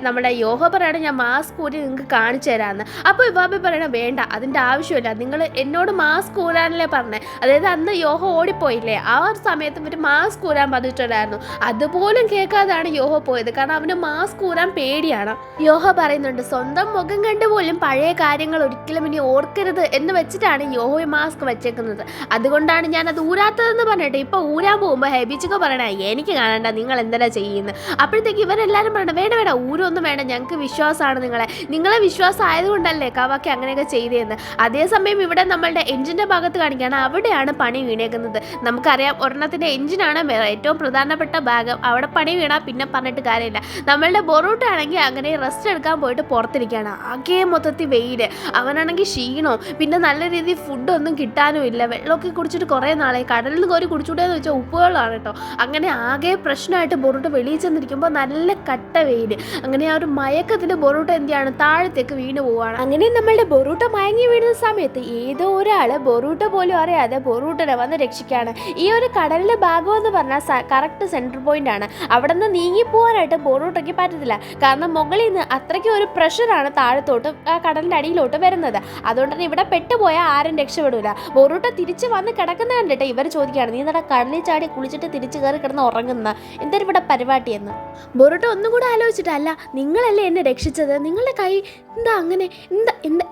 Speaker 1: നമ്മുടെ യോഹോ പറയണം ഞാൻ മാസ്ക് ഊരി നിങ്ങൾക്ക് കാണിച്ചു തരാമെന്ന്. അപ്പോൾ ഇവാബെ പറയണം വേണ്ട, അതിൻ്റെ ആവശ്യമില്ല, നിങ്ങൾ എന്നോട് മാസ്ക് ഊരാനല്ലേ പറഞ്ഞത്. അതായത് അന്ന് യോഹോ ഓടിപ്പോയില്ലേ, ആ ഒരു സമയത്ത് ഒരു മാസ്ക് ഊരാൻ പറഞ്ഞിട്ടുണ്ടായിരുന്നു. അതുപോലും കേൾക്കാതാണ് യോഹോ പോയത്. കാരണം അവന് മാസ്ക് ഊരാൻ പേടിയാണ്. യോഹോ പറയുന്നുണ്ട് സ്വന്തം മുഖം കണ്ട് പോലും പഴയ കാര്യങ്ങൾ ഒരിക്കലും ഇനി ഓർക്കരുത് എന്ന് വെച്ചിട്ടാണ് യോഹോ മാസ്ക് വെച്ചേക്കുന്നത്. അതുകൊണ്ടാണ് ഞാൻ അത് ഊരാത്തതെന്ന് പറഞ്ഞിട്ട് ഇപ്പോൾ ഊരാൻ പോകുമ്പോൾ ഹെബിജിഗോ പറയണേ എനിക്ക് കാണണ്ട, നിങ്ങൾ എന്തെല്ലാം ചെയ്യുന്നത്. അപ്പോഴത്തേക്ക് ഇവരെല്ലാവരും പറയണം വേണ്ട ഊരൊന്നും വേണ്ട, ഞങ്ങൾക്ക് വിശ്വാസമാണ് നിങ്ങളെ വിശ്വാസം ആയതുകൊണ്ടല്ലേ കവാക്കി അങ്ങനെയൊക്കെ ചെയ്തതെന്ന്. അതേസമയം ഇവിടെ നമ്മളുടെ എഞ്ചിൻ്റെ ഭാഗത്ത് കാണിക്കുകയാണ്, അവിടെയാണ് പണി വീണേക്കുന്നത്. നമുക്കറിയാം ഒരെണ്ണത്തിൻ്റെ എഞ്ചിനാണ് ഏറ്റവും പ്രധാനപ്പെട്ട ഭാഗം. അവിടെ പണി വീണാൽ പിന്നെ പറഞ്ഞിട്ട് കാര്യമില്ല. നമ്മളുടെ ബൊറൂട്ട് ആണെങ്കിൽ അങ്ങനെ റെസ്റ്റ് എടുക്കാൻ പോയിട്ട് പുറത്തിരിക്കുകയാണ്. ആകെ മൊത്തത്തിൽ വെയിൽ, അവനാണെങ്കിൽ ക്ഷീണോ, പിന്നെ നല്ല രീതിയിൽ ഫുഡൊന്നും കിട്ടാനും ഇല്ല. വെള്ളമൊക്കെ കുടിച്ചിട്ട് കുറേ നാളെ കടലിൽ നിന്ന് കോരി കുടിച്ചുകൂടെയെന്ന് വെച്ചാൽ ഉപ്പുവെള്ളമാണ് കേട്ടോ. അങ്ങനെ ആകെ പ്രശ്നമായിട്ട് ബൊറൂട്ട് വെളിയിൽ ചെന്നിരിക്കുമ്പോൾ നല്ല കട്ട വെയിൽ. അങ്ങനെ ആ ഒരു മയക്കത്തിൽ ബൊറൂട്ട് എന്തിയാണ് താഴത്തേക്ക് വീണ് പോവുകയാണ്. അങ്ങനെ നമ്മളുടെ ബൊറൂട്ട മയങ്ങി വീഴുന്ന സമയത്ത് ഏതോ ഒരാൾ ബൊറൂട്ട പോലും അറിയാതെ ബൊറൂട്ടനെ വന്ന് രക്ഷിക്കുകയാണ്. ഈ ഒരു കടലിലെ ഭാഗം എന്ന് പറഞ്ഞാൽ കറക്റ്റ് സെൻറ്റർ പോയിന്റ് ആണ്. അവിടെ നിന്ന് നീങ്ങിപ്പോകാനായിട്ട് ബൊറൂട്ടയ്ക്ക് പറ്റത്തില്ല. കാരണം മുകളിൽ നിന്ന് അത്രയ്ക്കും ഒരു പ്രഷറാണ് താഴത്തോട്ട് ആ കടലിൻ്റെ അടിയിലോട്ട് വരുന്നത്. അതുകൊണ്ട് തന്നെ ഇവിടെ പെട്ടുപോയാൽ ആരും രക്ഷപ്പെടില്ല. ബൊറൂട്ട തിരിച്ച് വന്ന് കിടക്കുന്ന കണ്ടിട്ട് ഇവർ ചോദിക്കുകയാണ് നീ നട കടലിൽ ചാടി കുളിച്ചിട്ട് തിരിച്ച് കയറി കിടന്ന് ഉറങ്ങുന്ന എന്തൊരു ഇവിടെ പരിപാടിയെന്ന്. ബൊറൂട്ട ഒന്നും കൂടെ ആലോചിച്ചിട്ടല്ല, നിങ്ങളല്ലേ എന്നെ രക്ഷിച്ചത്, നിങ്ങളുടെ കൈ എന്താ അങ്ങനെ,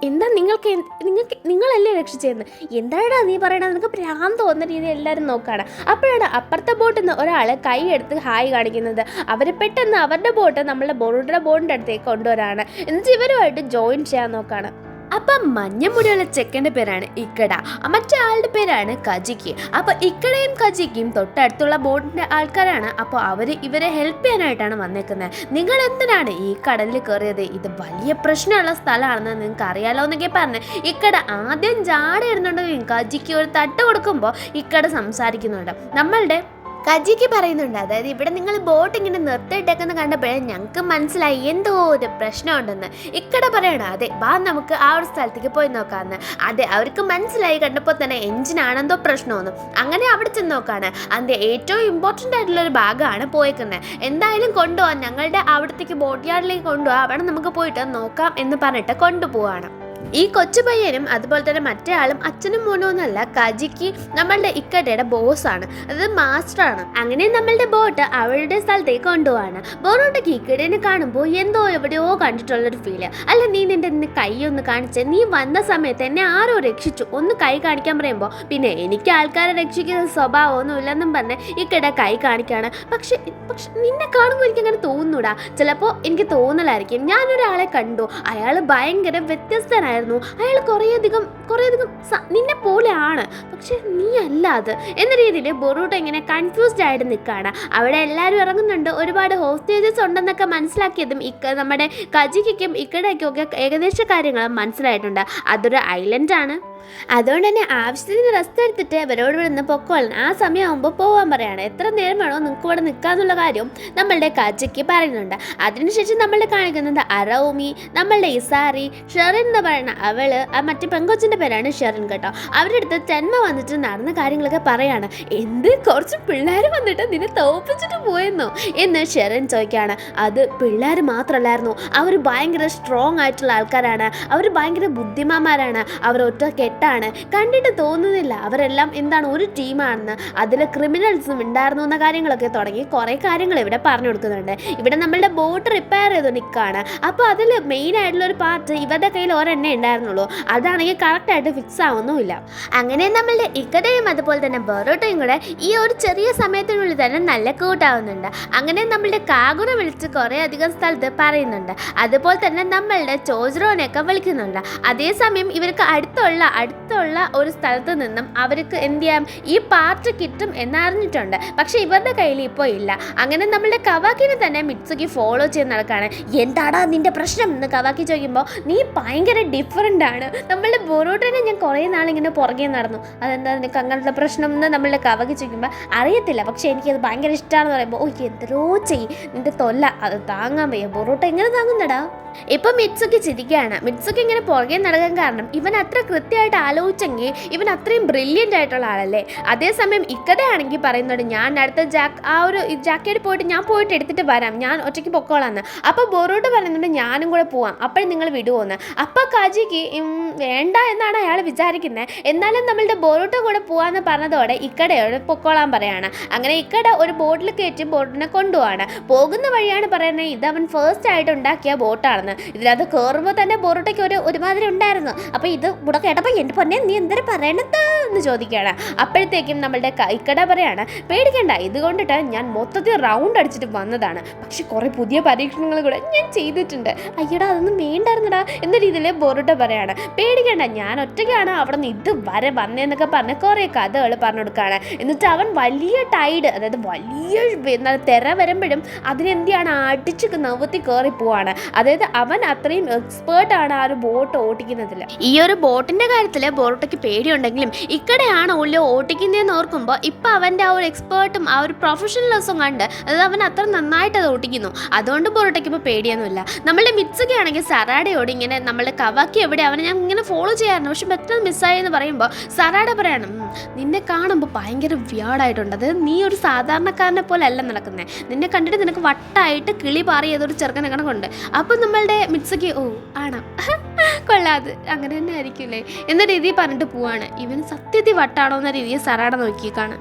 Speaker 1: എന്താ നിങ്ങൾക്ക് നിങ്ങളല്ലേ രക്ഷിച്ചതെന്ന്. എന്താടാ നീ പറയണത്, നിനക്ക് ഭ്രാന്ത് തോന്നുന്ന രീതിയിൽ എല്ലാവരും നോക്കുകയാണ്. അപ്പോഴാണ് അപ്പുറത്തെ ബോട്ടിൽ നിന്ന് ഒരാൾ കൈ എടുത്ത് ഹായ് കാണിക്കുന്നത്. അവർ പെട്ടെന്ന് അവരുടെ ബോട്ട് നമ്മളുടെ ബോർഡുടെ ബോർഡിൻ്റെ അടുത്തേക്ക് കൊണ്ടുവരാണ്. എന്നിട്ട് ഇവരുമായിട്ട് ജോയിൻ ചെയ്യാൻ നോക്കുകയാണ്. അപ്പം മഞ്ഞമുടിയുള്ള ചെക്കൻ്റെ പേരാണ് ഇക്കട, മറ്റേ ആളുടെ പേരാണ് കജിക്ക്. അപ്പോൾ ഇക്കടയും കജിക്കും തൊട്ടടുത്തുള്ള ബോട്ടിൻ്റെ ആൾക്കാരാണ്. അപ്പോൾ അവർ ഇവരെ ഹെൽപ്പ് ചെയ്യാനായിട്ടാണ് വന്നേക്കുന്നത്. നിങ്ങൾ എന്തിനാണ് ഈ കടലിൽ കയറിയത്, ഇത് വലിയ പ്രശ്നമുള്ള സ്ഥലമാണെന്ന് നിങ്ങൾക്ക് അറിയാലോ എന്നൊക്കെ പറഞ്ഞ് ഇക്കട ആദ്യം ജാട ഇടുന്നുണ്ടെങ്കിലും കജിക്ക് ഒരു തട്ട് കൊടുക്കുമ്പോൾ ഇക്കട സംസാരിക്കുന്നുണ്ട്. നമ്മളുടെ കജിക്ക് പറയുന്നുണ്ട്, അതായത് ഇവിടെ നിങ്ങൾ ബോട്ട് ഇങ്ങനെ നിർത്തിയിട്ടേക്കെന്ന് കണ്ടപ്പോഴേ ഞങ്ങൾക്ക് മനസ്സിലായി എന്തോ ഒരു പ്രശ്നമുണ്ടെന്ന്. ഇക്കട പറയണം, അതെ വാ നമുക്ക് ആ ഒരു സ്ഥലത്തേക്ക് പോയി നോക്കാമെന്ന്. അതെ, അവർക്ക് മനസ്സിലായി കണ്ടപ്പോൾ തന്നെ എഞ്ചിനാണെന്തോ പ്രശ്നമൊന്നും. അങ്ങനെ അവിടെ ചെന്ന് നോക്കാണ്. അതിൻ്റെ ഏറ്റവും ഇമ്പോർട്ടൻ്റ് ആയിട്ടുള്ളൊരു ഭാഗമാണ് പോയേക്കുന്നത്. എന്തായാലും കൊണ്ടുപോകാം, ഞങ്ങളുടെ അവിടത്തേക്ക് ബോട്ട് യാർഡിലേക്ക് കൊണ്ടുപോകാം, അവിടെ നമുക്ക് പോയിട്ട് നോക്കാം എന്ന് പറഞ്ഞിട്ട് കൊണ്ടുപോവാണ്. ഈ കൊച്ചു പയ്യനും അതുപോലെ തന്നെ മറ്റേ ആളും അച്ഛനും മോനും ഒന്നല്ല, കജിക്ക് നമ്മളുടെ ഇക്കടയുടെ ബോസാണ്, അതായത് മാസ്റ്ററാണ്. അങ്ങനെ നമ്മളുടെ ബോട്ട് അവളുടെ സ്ഥലത്തേക്ക് കൊണ്ടുപോവാണ്. ബോറോട്ടയ്ക്ക് ഇക്കടേനെ കാണുമ്പോൾ എന്തോ എവിടെയോ കണ്ടിട്ടുള്ളൊരു ഫീല്. അല്ല, നീ നിന്റെ കൈ ഒന്ന് കാണിച്ച്, നീ വന്ന സമയത്ത് എന്നെ ആരോ രക്ഷിച്ചു, ഒന്ന് കൈ കാണിക്കാൻ പറയുമ്പോൾ പിന്നെ എനിക്ക് ആൾക്കാരെ രക്ഷിക്കുന്ന സ്വഭാവമൊന്നും ഇല്ലെന്നും പറഞ്ഞ് ഇക്കട കൈ കാണിക്കുകയാണ്. പക്ഷെ നിന്നെ കാണുമ്പോൾ എനിക്കങ്ങനെ തോന്നൂടാ, ചിലപ്പോൾ എനിക്ക് തോന്നലായിരിക്കും. ഞാനൊരാളെ കണ്ടു, അയാൾ ഭയങ്കര വ്യത്യസ്തനായിരുന്നു, അയാൾ കുറേയധികം നിന്നെ പോലെയാണ്, പക്ഷെ നീ അല്ല അത് എന്ന രീതിയിൽ ബൊറൂട്ട ഇങ്ങനെ കൺഫ്യൂസ്ഡ് ആയിട്ട് നിൽക്കുകയാണ്. അവിടെ എല്ലാവരും ഇറങ്ങുന്നുണ്ട്, ഒരുപാട് ഹോസ്റ്റേജസ് ഉണ്ടെന്നൊക്കെ മനസ്സിലാക്കിയതും നമ്മുടെ കജിക്കും ഇക്കടയ്ക്കും ഒക്കെ ഏകദേശ കാര്യങ്ങൾ മനസ്സിലായിട്ടുണ്ട്. അതൊരു ഐലൻഡാണ്, അതുകൊണ്ട് തന്നെ ആവശ്യത്തിന് റെസ്റ്റ് എടുത്തിട്ട് അവരോട് ഇവിടെ നിന്ന് പൊക്കോളാൻ, ആ സമയമാകുമ്പോൾ പോകാൻ പറയാണ്. എത്ര നേരം വേണോ നിങ്ങൾക്ക് ഇവിടെ നിൽക്കാന്നുള്ള കാര്യം നമ്മളുടെ കജിക്ക് പറയുന്നുണ്ട്. അതിനുശേഷം നമ്മളുടെ കാണിക്കുന്നത് അറൗമി, നമ്മളുടെ ഇസാറി, ഷെറിൻ എന്ന് പറയുന്ന അവള്, ആ മറ്റേ പെങ്കൊച്ചിൻ്റെ പേരാണ് ഷെറിൻ കേട്ടോ. അവരുടെ അടുത്ത് തെന്മ വന്നിട്ട് നടന്ന കാര്യങ്ങളൊക്കെ പറയാണ്. എന്ത് കുറച്ച് പിള്ളേർ വന്നിട്ട് നിന്നെ തോപ്പിച്ചിട്ട് പോയെന്നോ എന്ന് ഷെറിൻ ചോദിക്കുകയാണ്. അത് പിള്ളേർ മാത്രമല്ലായിരുന്നു, അവർ ഭയങ്കര സ്ട്രോങ് ആയിട്ടുള്ള ആൾക്കാരാണ്, അവർ ഭയങ്കര ബുദ്ധിമാന്മാരാണ്, അവർ ഒറ്റ ാണ് കണ്ടിട്ട് തോന്നുന്നില്ല, അവരെല്ലാം എന്താണ് ഒരു ടീമാണെന്ന്, അതിൽ ക്രിമിനൽസും ഉണ്ടായിരുന്നു എന്ന കാര്യങ്ങളൊക്കെ തുടങ്ങി കുറേ കാര്യങ്ങൾ ഇവിടെ പറഞ്ഞു കൊടുക്കുന്നുണ്ട്. ഇവിടെ നമ്മളുടെ ബോട്ട് റിപ്പയർ ചെയ്ത് നിൽക്കുകയാണ്. അപ്പോൾ അതിൽ മെയിൻ ആയിട്ടുള്ള ഒരു പാർട്ട് ഇവരുടെ കയ്യിൽ ഒരെണ്ണേ ഉണ്ടായിരുന്നുള്ളൂ, അതാണെങ്കിൽ കറക്റ്റായിട്ട് ഫിക്സ് ആവുന്നുമില്ല. അങ്ങനെ നമ്മളുടെ ഇക്കടയും അതുപോലെ തന്നെ ബൊറോട്ടയും കൂടെ ഈ ഒരു ചെറിയ സമയത്തിനുള്ളിൽ തന്നെ നല്ല കൂട്ടാവുന്നുണ്ട്. അങ്ങനെ നമ്മളുടെ കാഗുനെ വിളിച്ച് കുറേ അധികം സ്ഥലത്ത് പറയുന്നുണ്ട്. അതുപോലെ തന്നെ നമ്മളുടെ ചോജ്രോനെയൊക്കെ വിളിക്കുന്നുണ്ട്. അതേസമയം ഇവർക്ക് അടുത്തുള്ള ഒരു സ്ഥലത്ത് നിന്നും അവർക്ക് എന്ത് ചെയ്യാം, ഈ പാർട്ട് കിട്ടും എന്നറിഞ്ഞിട്ടുണ്ട്, പക്ഷെ ഇവരുടെ കയ്യിൽ ഇപ്പോൾ ഇല്ല. അങ്ങനെ നമ്മളുടെ കവാക്കിനെ തന്നെ മിറ്റ്സുക്കി ഫോളോ ചെയ്ത് നടക്കുകയാണ്. എന്താടാ നിന്റെ പ്രശ്നം എന്ന് കവാക്കി ചോദിക്കുമ്പോൾ, നീ ഭയങ്കര ഡിഫറൻ്റ് ആണ്, നമ്മളുടെ ബൊറോട്ടനെ ഞാൻ കുറേ നാളിങ്ങനെ പുറകെ നടന്നു, അതെന്താ നിനക്ക് അങ്ങനത്തെ പ്രശ്നം എന്ന് നമ്മളുടെ കവാക്കി ചോദിക്കുമ്പോൾ അറിയത്തില്ല, പക്ഷെ എനിക്കത് ഭയങ്കര ഇഷ്ടമാണെന്ന് പറയുമ്പോൾ, ഓ എന്തോ ചെയ്യും നിന്റെ തൊല്ല, അത് താങ്ങാൻ വയ്യ, ബൊറോട്ട എങ്ങനെ താങ്ങുന്നടാ. ഇപ്പം മിറ്റ്സുക്കി ചിരിക്കുകയാണ്. മിറ്റ്സുക്കി ഇങ്ങനെ പുറകെ നടക്കാൻ കാരണം ഇവൻ അത്ര കൃത്യമായിട്ട് ആലോചിച്ചെങ്കിൽ ഇവൻ അത്രയും ബ്രില്യൻ്റ് ആയിട്ടുള്ള ആളല്ലേ. അതേസമയം ഇക്കടയാണെങ്കിൽ പറയുന്നുണ്ട്, ഞാൻ അടുത്ത ജാക്കറ്റ് പോയിട്ട് എടുത്തിട്ട് വരാം, ഞാൻ ഒറ്റയ്ക്ക് പൊക്കോളാന്ന്. അപ്പോൾ ബൊറോട്ട പറയുന്നുണ്ട്, ഞാനും കൂടെ പോവാം, അപ്പോഴും നിങ്ങൾ വിടുമോന്ന്. അപ്പോൾ കജിക്ക് വേണ്ട എന്നാണ് അയാൾ വിചാരിക്കുന്നത്. എന്നാലും നമ്മളുടെ ബൊറോട്ട കൂടെ പോവാന്ന് പറഞ്ഞതോടെ ഇക്കടയോട് പൊക്കോളാൻ പറയാണ്. അങ്ങനെ ഇക്കട ഒരു ബോട്ടിൽ കയറ്റി ബോട്ടിനെ കൊണ്ടുപോവാണ്. പോകുന്ന വഴിയാണ് പറയുന്നത്, ഇത് അവൻ ഫസ്റ്റ് ആയിട്ട് ഉണ്ടാക്കിയ ബോട്ടാണ്. ഇതിനകത്ത് കയറുമ്പോൾ തന്നെ ബൊറോട്ടയ്ക്ക് ഒരുമാതിരി ഉണ്ടായിരുന്നു. അപ്പോൾ ഇത് ഇവിടെ കേട്ടപ്പോൾ എൻ്റെ പൊന്നെ നീ എന്തൊരു പറയണത് എന്ന് ചോദിക്കുകയാണ്. അപ്പോഴത്തേക്കും നമ്മളുടെ ഇക്കട പറയാണ്, പേടിക്കണ്ട, ഇതുകൊണ്ടിട്ട് ഞാൻ മൊത്തത്തിൽ റൗണ്ട് അടിച്ചിട്ട് വന്നതാണ്, പക്ഷെ കുറേ പുതിയ പരീക്ഷണങ്ങൾ കൂടെ ഞാൻ ചെയ്തിട്ടുണ്ട്. അയ്യടാ അതൊന്നും വേണ്ടായിരുന്നടാ എന്ന രീതിയിൽ ബൊറോട്ട പറയാണ്. പേടിക്കണ്ട, ഞാൻ ഒറ്റയ്ക്കാണ് അവിടെ നിന്ന് ഇതുവരെ വന്നതെന്നൊക്കെ പറഞ്ഞ് കുറേ കഥകൾ പറഞ്ഞു കൊടുക്കുകയാണ്. എന്നിട്ട് അവൻ വലിയ ടൈഡ്, അതായത് വലിയ തിര വരുമ്പോഴും അതിനെന്തിയാണ് അടിച്ച് നവത്തി കയറി പോവാണ്. അതായത് അവൻ അത്രയും എക്സ്പേർട്ടാണ് ആ ഒരു ബോട്ട് ഓട്ടിക്കുന്നതിൽ. ഈ ഒരു ബോട്ടിൻ്റെ കാര്യത്തിൽ ബൊറോട്ടയ്ക്ക് പേടിയുണ്ടെങ്കിലും ഇക്കടെയാണ് ഉള്ളിൽ ഓട്ടിക്കുന്നതെന്ന് ഓർക്കുമ്പോൾ ഇപ്പം അവൻ്റെ ആ ഒരു എക്സ്പേർട്ടും ആ ഒരു പ്രൊഫഷണലിസം കണ്ട് അതായത് അവൻ അത്ര നന്നായിട്ട് അത് ഓട്ടിക്കുന്നു. അതുകൊണ്ട് ബൊറോട്ടയ്ക്ക് ഇപ്പോൾ പേടിയൊന്നുമില്ല. നമ്മളുടെ മിറ്റ്സുക്കി ആണെങ്കിൽ സറാഡയോട് ഇങ്ങനെ നമ്മളുടെ കവാക്കി എവിടെ അവനെ ഞാൻ ഇങ്ങനെ ഫോളോ ചെയ്യാറുണ്ട്, പക്ഷെ പെട്ടെന്ന് മിസ്സായി എന്ന് പറയുമ്പോൾ സറാഡ പറയണം, നിന്നെ കാണുമ്പോൾ ഭയങ്കര വ്യാഡായിട്ടുണ്ട്, അത് നീ ഒരു സാധാരണക്കാരനെ പോലെ അല്ല നടക്കുന്നത്, നിന്നെ കണ്ടിട്ട് നിനക്ക് വട്ടായിട്ട് കിളി പാറി ഏതൊരു ചെറുക്കനെ കണക്കുണ്ട്. അപ്പം നമ്മളുടെ മിറ്റ്സുക്കി ഓ ആണോ
Speaker 2: കൊള്ളാത് അങ്ങനെ തന്നെ ആയിരിക്കില്ലേ എന്ന രീതിയിൽ പറഞ്ഞിട്ട് പോവാണ്. ഇവൻ സത്യത്തിൽ വട്ടാണോ എന്ന രീതിയിൽ സറാട നോക്കിക്കാണ്.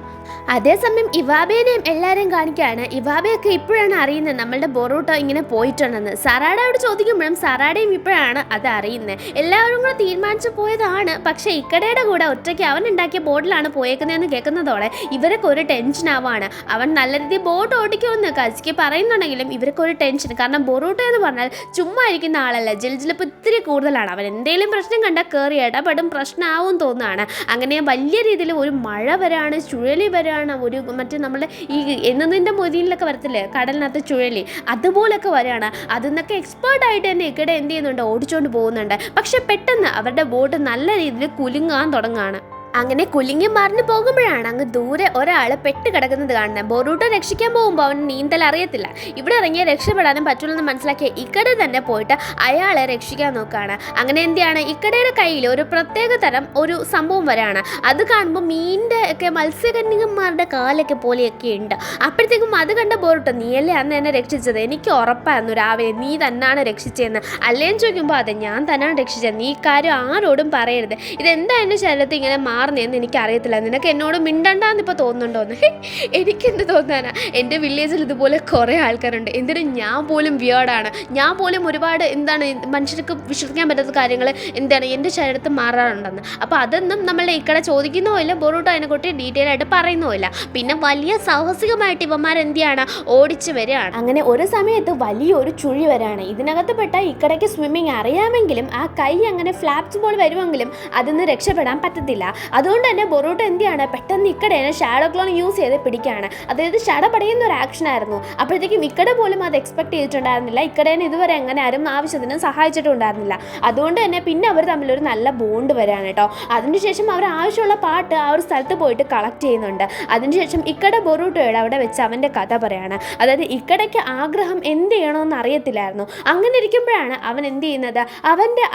Speaker 1: അതേസമയം ഇവാബേനെയും എല്ലാവരെയും കാണിക്കുകയാണ്. ഇവാബയൊക്കെ ഇപ്പോഴാണ് അറിയുന്നത് നമ്മളുടെ ബൊറൂട്ടോ ഇങ്ങനെ പോയിട്ടുണ്ടെന്ന്. സറാഡയോട് ചോദിക്കുമ്പോഴും സറാഡയും ഇപ്പോഴാണ് അത് അറിയുന്നത്. എല്ലാവരും കൂടെ തീരുമാനിച്ചു പോയതാണ്, പക്ഷേ ഇക്കടയുടെ കൂടെ ഒറ്റയ്ക്ക് അവൻ ഉണ്ടാക്കിയ ബോട്ടിലാണ് പോയേക്കുന്നതെന്ന് കേൾക്കുന്നതോടെ ഇവരൊക്കെ ഒരു ടെൻഷൻ ആവാണ്. അവൻ നല്ല രീതിയിൽ ബോട്ട് ഓടിക്കുമെന്ന് കജിക്ക് പറയുന്നുണ്ടെങ്കിലും ഇവരൊക്കെ ഒരു ടെൻഷൻ. കാരണം ബൊറൂട്ടോ എന്ന് പറഞ്ഞാൽ ചുമ്മാ ഇരിക്കുന്ന ആളല്ല, ജിൽജിലിപ്പ് ഇത്തിരി കൂടുതലാണ്. അവൻ എന്തെങ്കിലും പ്രശ്നം കണ്ടാൽ കയറി ഇടപെടും, പ്രശ്നമാവും തോന്നുകയാണ്. അങ്ങനെ വലിയ രീതിയിൽ ഒരു മഴ വരാണ്, ചുഴലി വരാണ്, ഒരു മറ്റേ നമ്മുടെ ഈ എന്നതിൻ്റെ മൊഴിയിലൊക്കെ വരത്തില്ലേ കടലിനകത്ത് ചുഴലി, അതുപോലൊക്കെ വരികയാണ്. അതിന്നൊക്കെ എക്സ്പേർട്ടായിട്ട് തന്നെ ഇക്കടെ എന്ത് ചെയ്യുന്നുണ്ട്, ഓടിച്ചുകൊണ്ട് പോകുന്നുണ്ട്. പക്ഷെ പെട്ടെന്ന് അവരുടെ ബോട്ട് നല്ല രീതിയിൽ കുലുങ്ങാൻ തുടങ്ങുകയാണ്. അങ്ങനെ കുലുങ്ങി മറിഞ്ഞു പോകുമ്പോഴാണ് അങ്ങ് ദൂരെ ഒരാൾ പെട്ട് കിടക്കുന്നത് കാണുന്നത്. ബൊറൂട്ടോ രക്ഷിക്കാൻ പോകുമ്പോൾ അവന് നീന്തൽ അറിയത്തില്ല. ഇവിടെ ഇറങ്ങിയ രക്ഷപ്പെടാനും പറ്റുള്ളൂ മനസ്സിലാക്കിയ ഇക്കടെ തന്നെ പോയിട്ട് അയാളെ രക്ഷിക്കാൻ നോക്കുകയാണ്. അങ്ങനെ എന്തിയാണ് ഇക്കടയുടെ കയ്യിൽ ഒരു പ്രത്യേക തരം ഒരു സംഭവം വരാണ്. അത് കാണുമ്പോൾ മീനിൻ്റെ ഒക്കെ മത്സ്യകന്യകന്മാരുടെ കാലൊക്കെ പോലെയൊക്കെ ഉണ്ട്. അപ്പോഴത്തേക്കും അത് കണ്ട ബൊറൂട്ടോ, നീയല്ലേ അന്ന് എന്നെ രക്ഷിച്ചത്, എനിക്ക് ഉറപ്പായിരുന്നു രാവിലെ നീ തന്നെയാണ് രക്ഷിച്ചതെന്ന്. അല്ലേന്ന് ചോദിക്കുമ്പോൾ അതെ ഞാൻ തന്നെയാണ് രക്ഷിച്ചത്, നീ കാര്യം ആരോടും പറയരുത്, ഇതെന്താ എൻ്റെ ശരീരത്തിൽ ഇങ്ങനെ മാറുന്നതെന്ന് എനിക്കറിയത്തില്ല, നിനക്ക് എന്നോട് മിണ്ടണ്ടെന്ന് ഇപ്പോൾ തോന്നുന്നുണ്ടോന്ന്. എനിക്കെന്ത് തോന്നാനാ, എൻ്റെ വില്ലേജിൽ ഇതുപോലെ കുറേ ആൾക്കാരുണ്ട്, എന്തിനും ഞാൻ പോലും വിയേർഡാണ്, ഞാൻ പോലും ഒരുപാട് എന്താണ് മനുഷ്യർക്ക് വിശ്വസിക്കാൻ പറ്റാത്ത കാര്യങ്ങൾ എന്താണ് എൻ്റെ ശരീരത്തിൽ മാറാറുണ്ടെന്ന്. അപ്പോൾ അതൊന്നും നമ്മളെ ഇക്കടെ ചോദിക്കുന്നോ ഇല്ല, ബൊറൂട്ടോ അതിനെക്കുറിച്ച് ഡീറ്റെയിൽ ആയിട്ട് പറയുന്നോ ഇല്ല. പിന്നെ വലിയ സാഹസികമായിട്ട് ഇവന്മാരെന്തിയാണ് ഓടിച്ച് വരികയാണ്. അങ്ങനെ ഒരു സമയത്ത് വലിയൊരു ചുഴി വരാണ്. ഇതിനകത്ത് പെട്ട ഇക്കടയ്ക്ക് സ്വിമ്മിങ് അറിയാമെങ്കിലും ആ കൈ അങ്ങനെ ഫ്ലാപ്സ് പോലെ വരുമെങ്കിലും അതിന്ന് രക്ഷപ്പെടാൻ പറ്റത്തില്ല. അതുകൊണ്ട് തന്നെ ബൊറൂട്ടോ എന്തിയാണ് പെട്ടെന്ന് ഇക്കടേനെ ഷാഡോ ക്ലോൺ യൂസ് ചെയ്ത് പിടിക്കുകയാണ്. അതായത് ഷട പടയുന്ന ഒരു ആക്ഷൻ ആയിരുന്നു. അപ്പോഴത്തേക്കും ഇക്കട പോലും അത് എക്സ്പെക്ട് ചെയ്തിട്ടുണ്ടായിരുന്നില്ല. ഇക്കടേനെ ഇതുവരെ എങ്ങനെ ആരും ആവശ്യത്തിന് സഹായിച്ചിട്ടുണ്ടായിരുന്നില്ല. അതുകൊണ്ട് തന്നെ പിന്നെ അവർ തമ്മിലൊരു നല്ല ബോണ്ട് വരാണ് കേട്ടോ. അതിനുശേഷം അവർ ആവശ്യമുള്ള പാട്ട് ആ ഒരു സ്ഥലത്ത് പോയിട്ട് കളക്ട് ചെയ്യുന്നുണ്ട്. അതിനുശേഷം ഇക്കട ബൊറൂട്ടോയുടെ അവിടെ വെച്ച് അവൻ്റെ കഥ പറയാണ്. അതായത് ഇക്കടയ്ക്ക് ആഗ്രഹം എന്ത് ചെയ്യണമെന്ന് അറിയത്തില്ലായിരുന്നു. അങ്ങനെ ഇരിക്കുമ്പോഴാണ് അവൻ എന്ത് ചെയ്യുന്നത്, അവൻ്റെ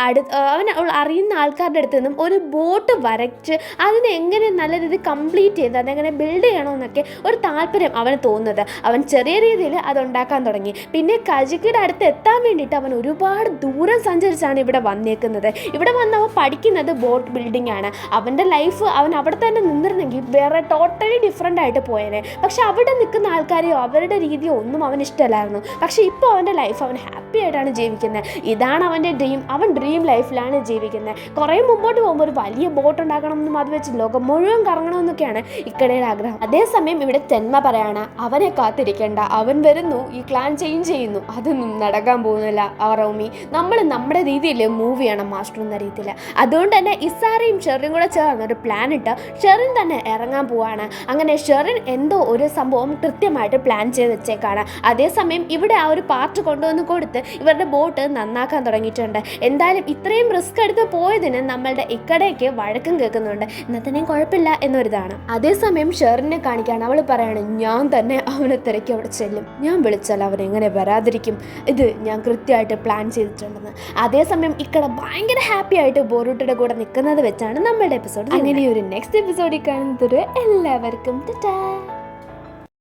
Speaker 1: അവൻ അറിയുന്ന ആൾക്കാരുടെ അടുത്ത് നിന്നും ഒരു ബോട്ട് വരച്ച് അതിനെ എങ്ങനെ നല്ല രീതിയിൽ കംപ്ലീറ്റ് ചെയ്ത് അതെങ്ങനെ ബിൽഡ് ചെയ്യണമെന്നൊക്കെ ഒരു താല്പര്യം അവന് തോന്നുന്നത്. അവൻ ചെറിയ രീതിയിൽ അതുണ്ടാക്കാൻ തുടങ്ങി. പിന്നെ കജിക്കയുടെ അടുത്ത് എത്താൻ വേണ്ടിയിട്ട് അവൻ ഒരുപാട് ദൂരം സഞ്ചരിച്ചാണ് ഇവിടെ വന്നേക്കുന്നത്. ഇവിടെ വന്ന് അവൻ പഠിക്കുന്നത് ബോട്ട് ബിൽഡിംഗ് ആണ്. അവൻ്റെ ലൈഫ് അവൻ അവിടെ തന്നെ നിന്നിരുന്നെങ്കിൽ വേറെ ടോട്ടലി ഡിഫറെൻ്റ് ആയിട്ട് പോയേനെ. പക്ഷെ അവിടെ നിൽക്കുന്ന ആൾക്കാരെയോ അവരുടെ രീതിയോ ഒന്നും അവന് ഇഷ്ടമല്ലായിരുന്നു. പക്ഷെ ഇപ്പോൾ അവൻ്റെ ലൈഫ് അവൻ ഹാപ്പി ആയിട്ടാണ് ജീവിക്കുന്നത്. ഇതാണ് അവൻ്റെ ഡ്രീം. അവൻ ഡ്രീം ലൈഫിലാണ് ജീവിക്കുന്നത്. കുറേ മുമ്പോട്ട് പോകുമ്പോൾ ഒരു വലിയ ബോട്ട് ഉണ്ടാക്കണം എന്നും അത് വെച്ച് ലോകം മുഴുവൻ കറങ്ങണമെന്നൊക്കെയാണ് ഇക്കടയുടെ ആഗ്രഹം. അതേസമയം ഇവിടെ തെന്മ പറയാണ്, അവനെ കാത്തിരിക്കേണ്ട, അവൻ വരുന്നു, ഈ ക്ലാൻ ചേഞ്ച് ചെയ്യുന്നു, അതൊന്നും നടക്കാൻ പോകുന്നില്ല റോമി, നമ്മൾ നമ്മുടെ രീതിയിൽ മൂവ് ചെയ്യണം മാസ്റ്റർ എന്ന രീതിയിൽ. അതുകൊണ്ട് തന്നെ ഇസാറയും ഷെറിനും കൂടെ ചേർന്ന് ഒരു പ്ലാൻ ഇട്ട് ഷെറിൻ തന്നെ ഇറങ്ങാൻ പോവാണ്. അങ്ങനെ ഷെറിൻ എന്തോ ഒരു സംഭവം കൃത്യമായിട്ട് പ്ലാൻ ചെയ്ത് വെച്ചേക്കാണ്. അതേസമയം ഇവിടെ ആ ഒരു പാർട്ട് കൊണ്ടുവന്ന് കൊടുത്ത് ഇവരുടെ ബോട്ട് നന്നാക്കാൻ തുടങ്ങിയിട്ടുണ്ട്. എന്തായാലും ഇത്രയും റിസ്ക് എടുത്ത് പോയതിന് നമ്മളുടെ ഇക്കടയ്ക്ക് വഴക്കം കേൾക്കുന്നുണ്ട്. എന്നത്തന്നെയും കുഴപ്പമില്ല എന്നൊരിതാണ്. അതേസമയം ഷെറിനെ കാണിക്കാണ്. അവൾ പറയാണ്, ഞാൻ തന്നെ അവനെ തിരക്കി അവിടെ ചെല്ലും, ഞാൻ വിളിച്ചാൽ അവൻ എങ്ങനെ വരാതിരിക്കും, ഇത് ഞാൻ കൃത്യമായിട്ട് പ്ലാൻ ചെയ്തിട്ടുണ്ടെന്ന്. അതേസമയം ഇക്കട ഭയങ്കര ഹാപ്പി ആയിട്ട് ബൊറൂട്ടോയുടെ കൂടെ നിൽക്കുന്നത് വെച്ചാണ് നമ്മുടെ എപ്പിസോഡ്. അങ്ങനെ ഒരു നെക്സ്റ്റ് എപ്പിസോഡിൽ കാണുന്നത് എല്ലാവർക്കും ടാറ്റാ.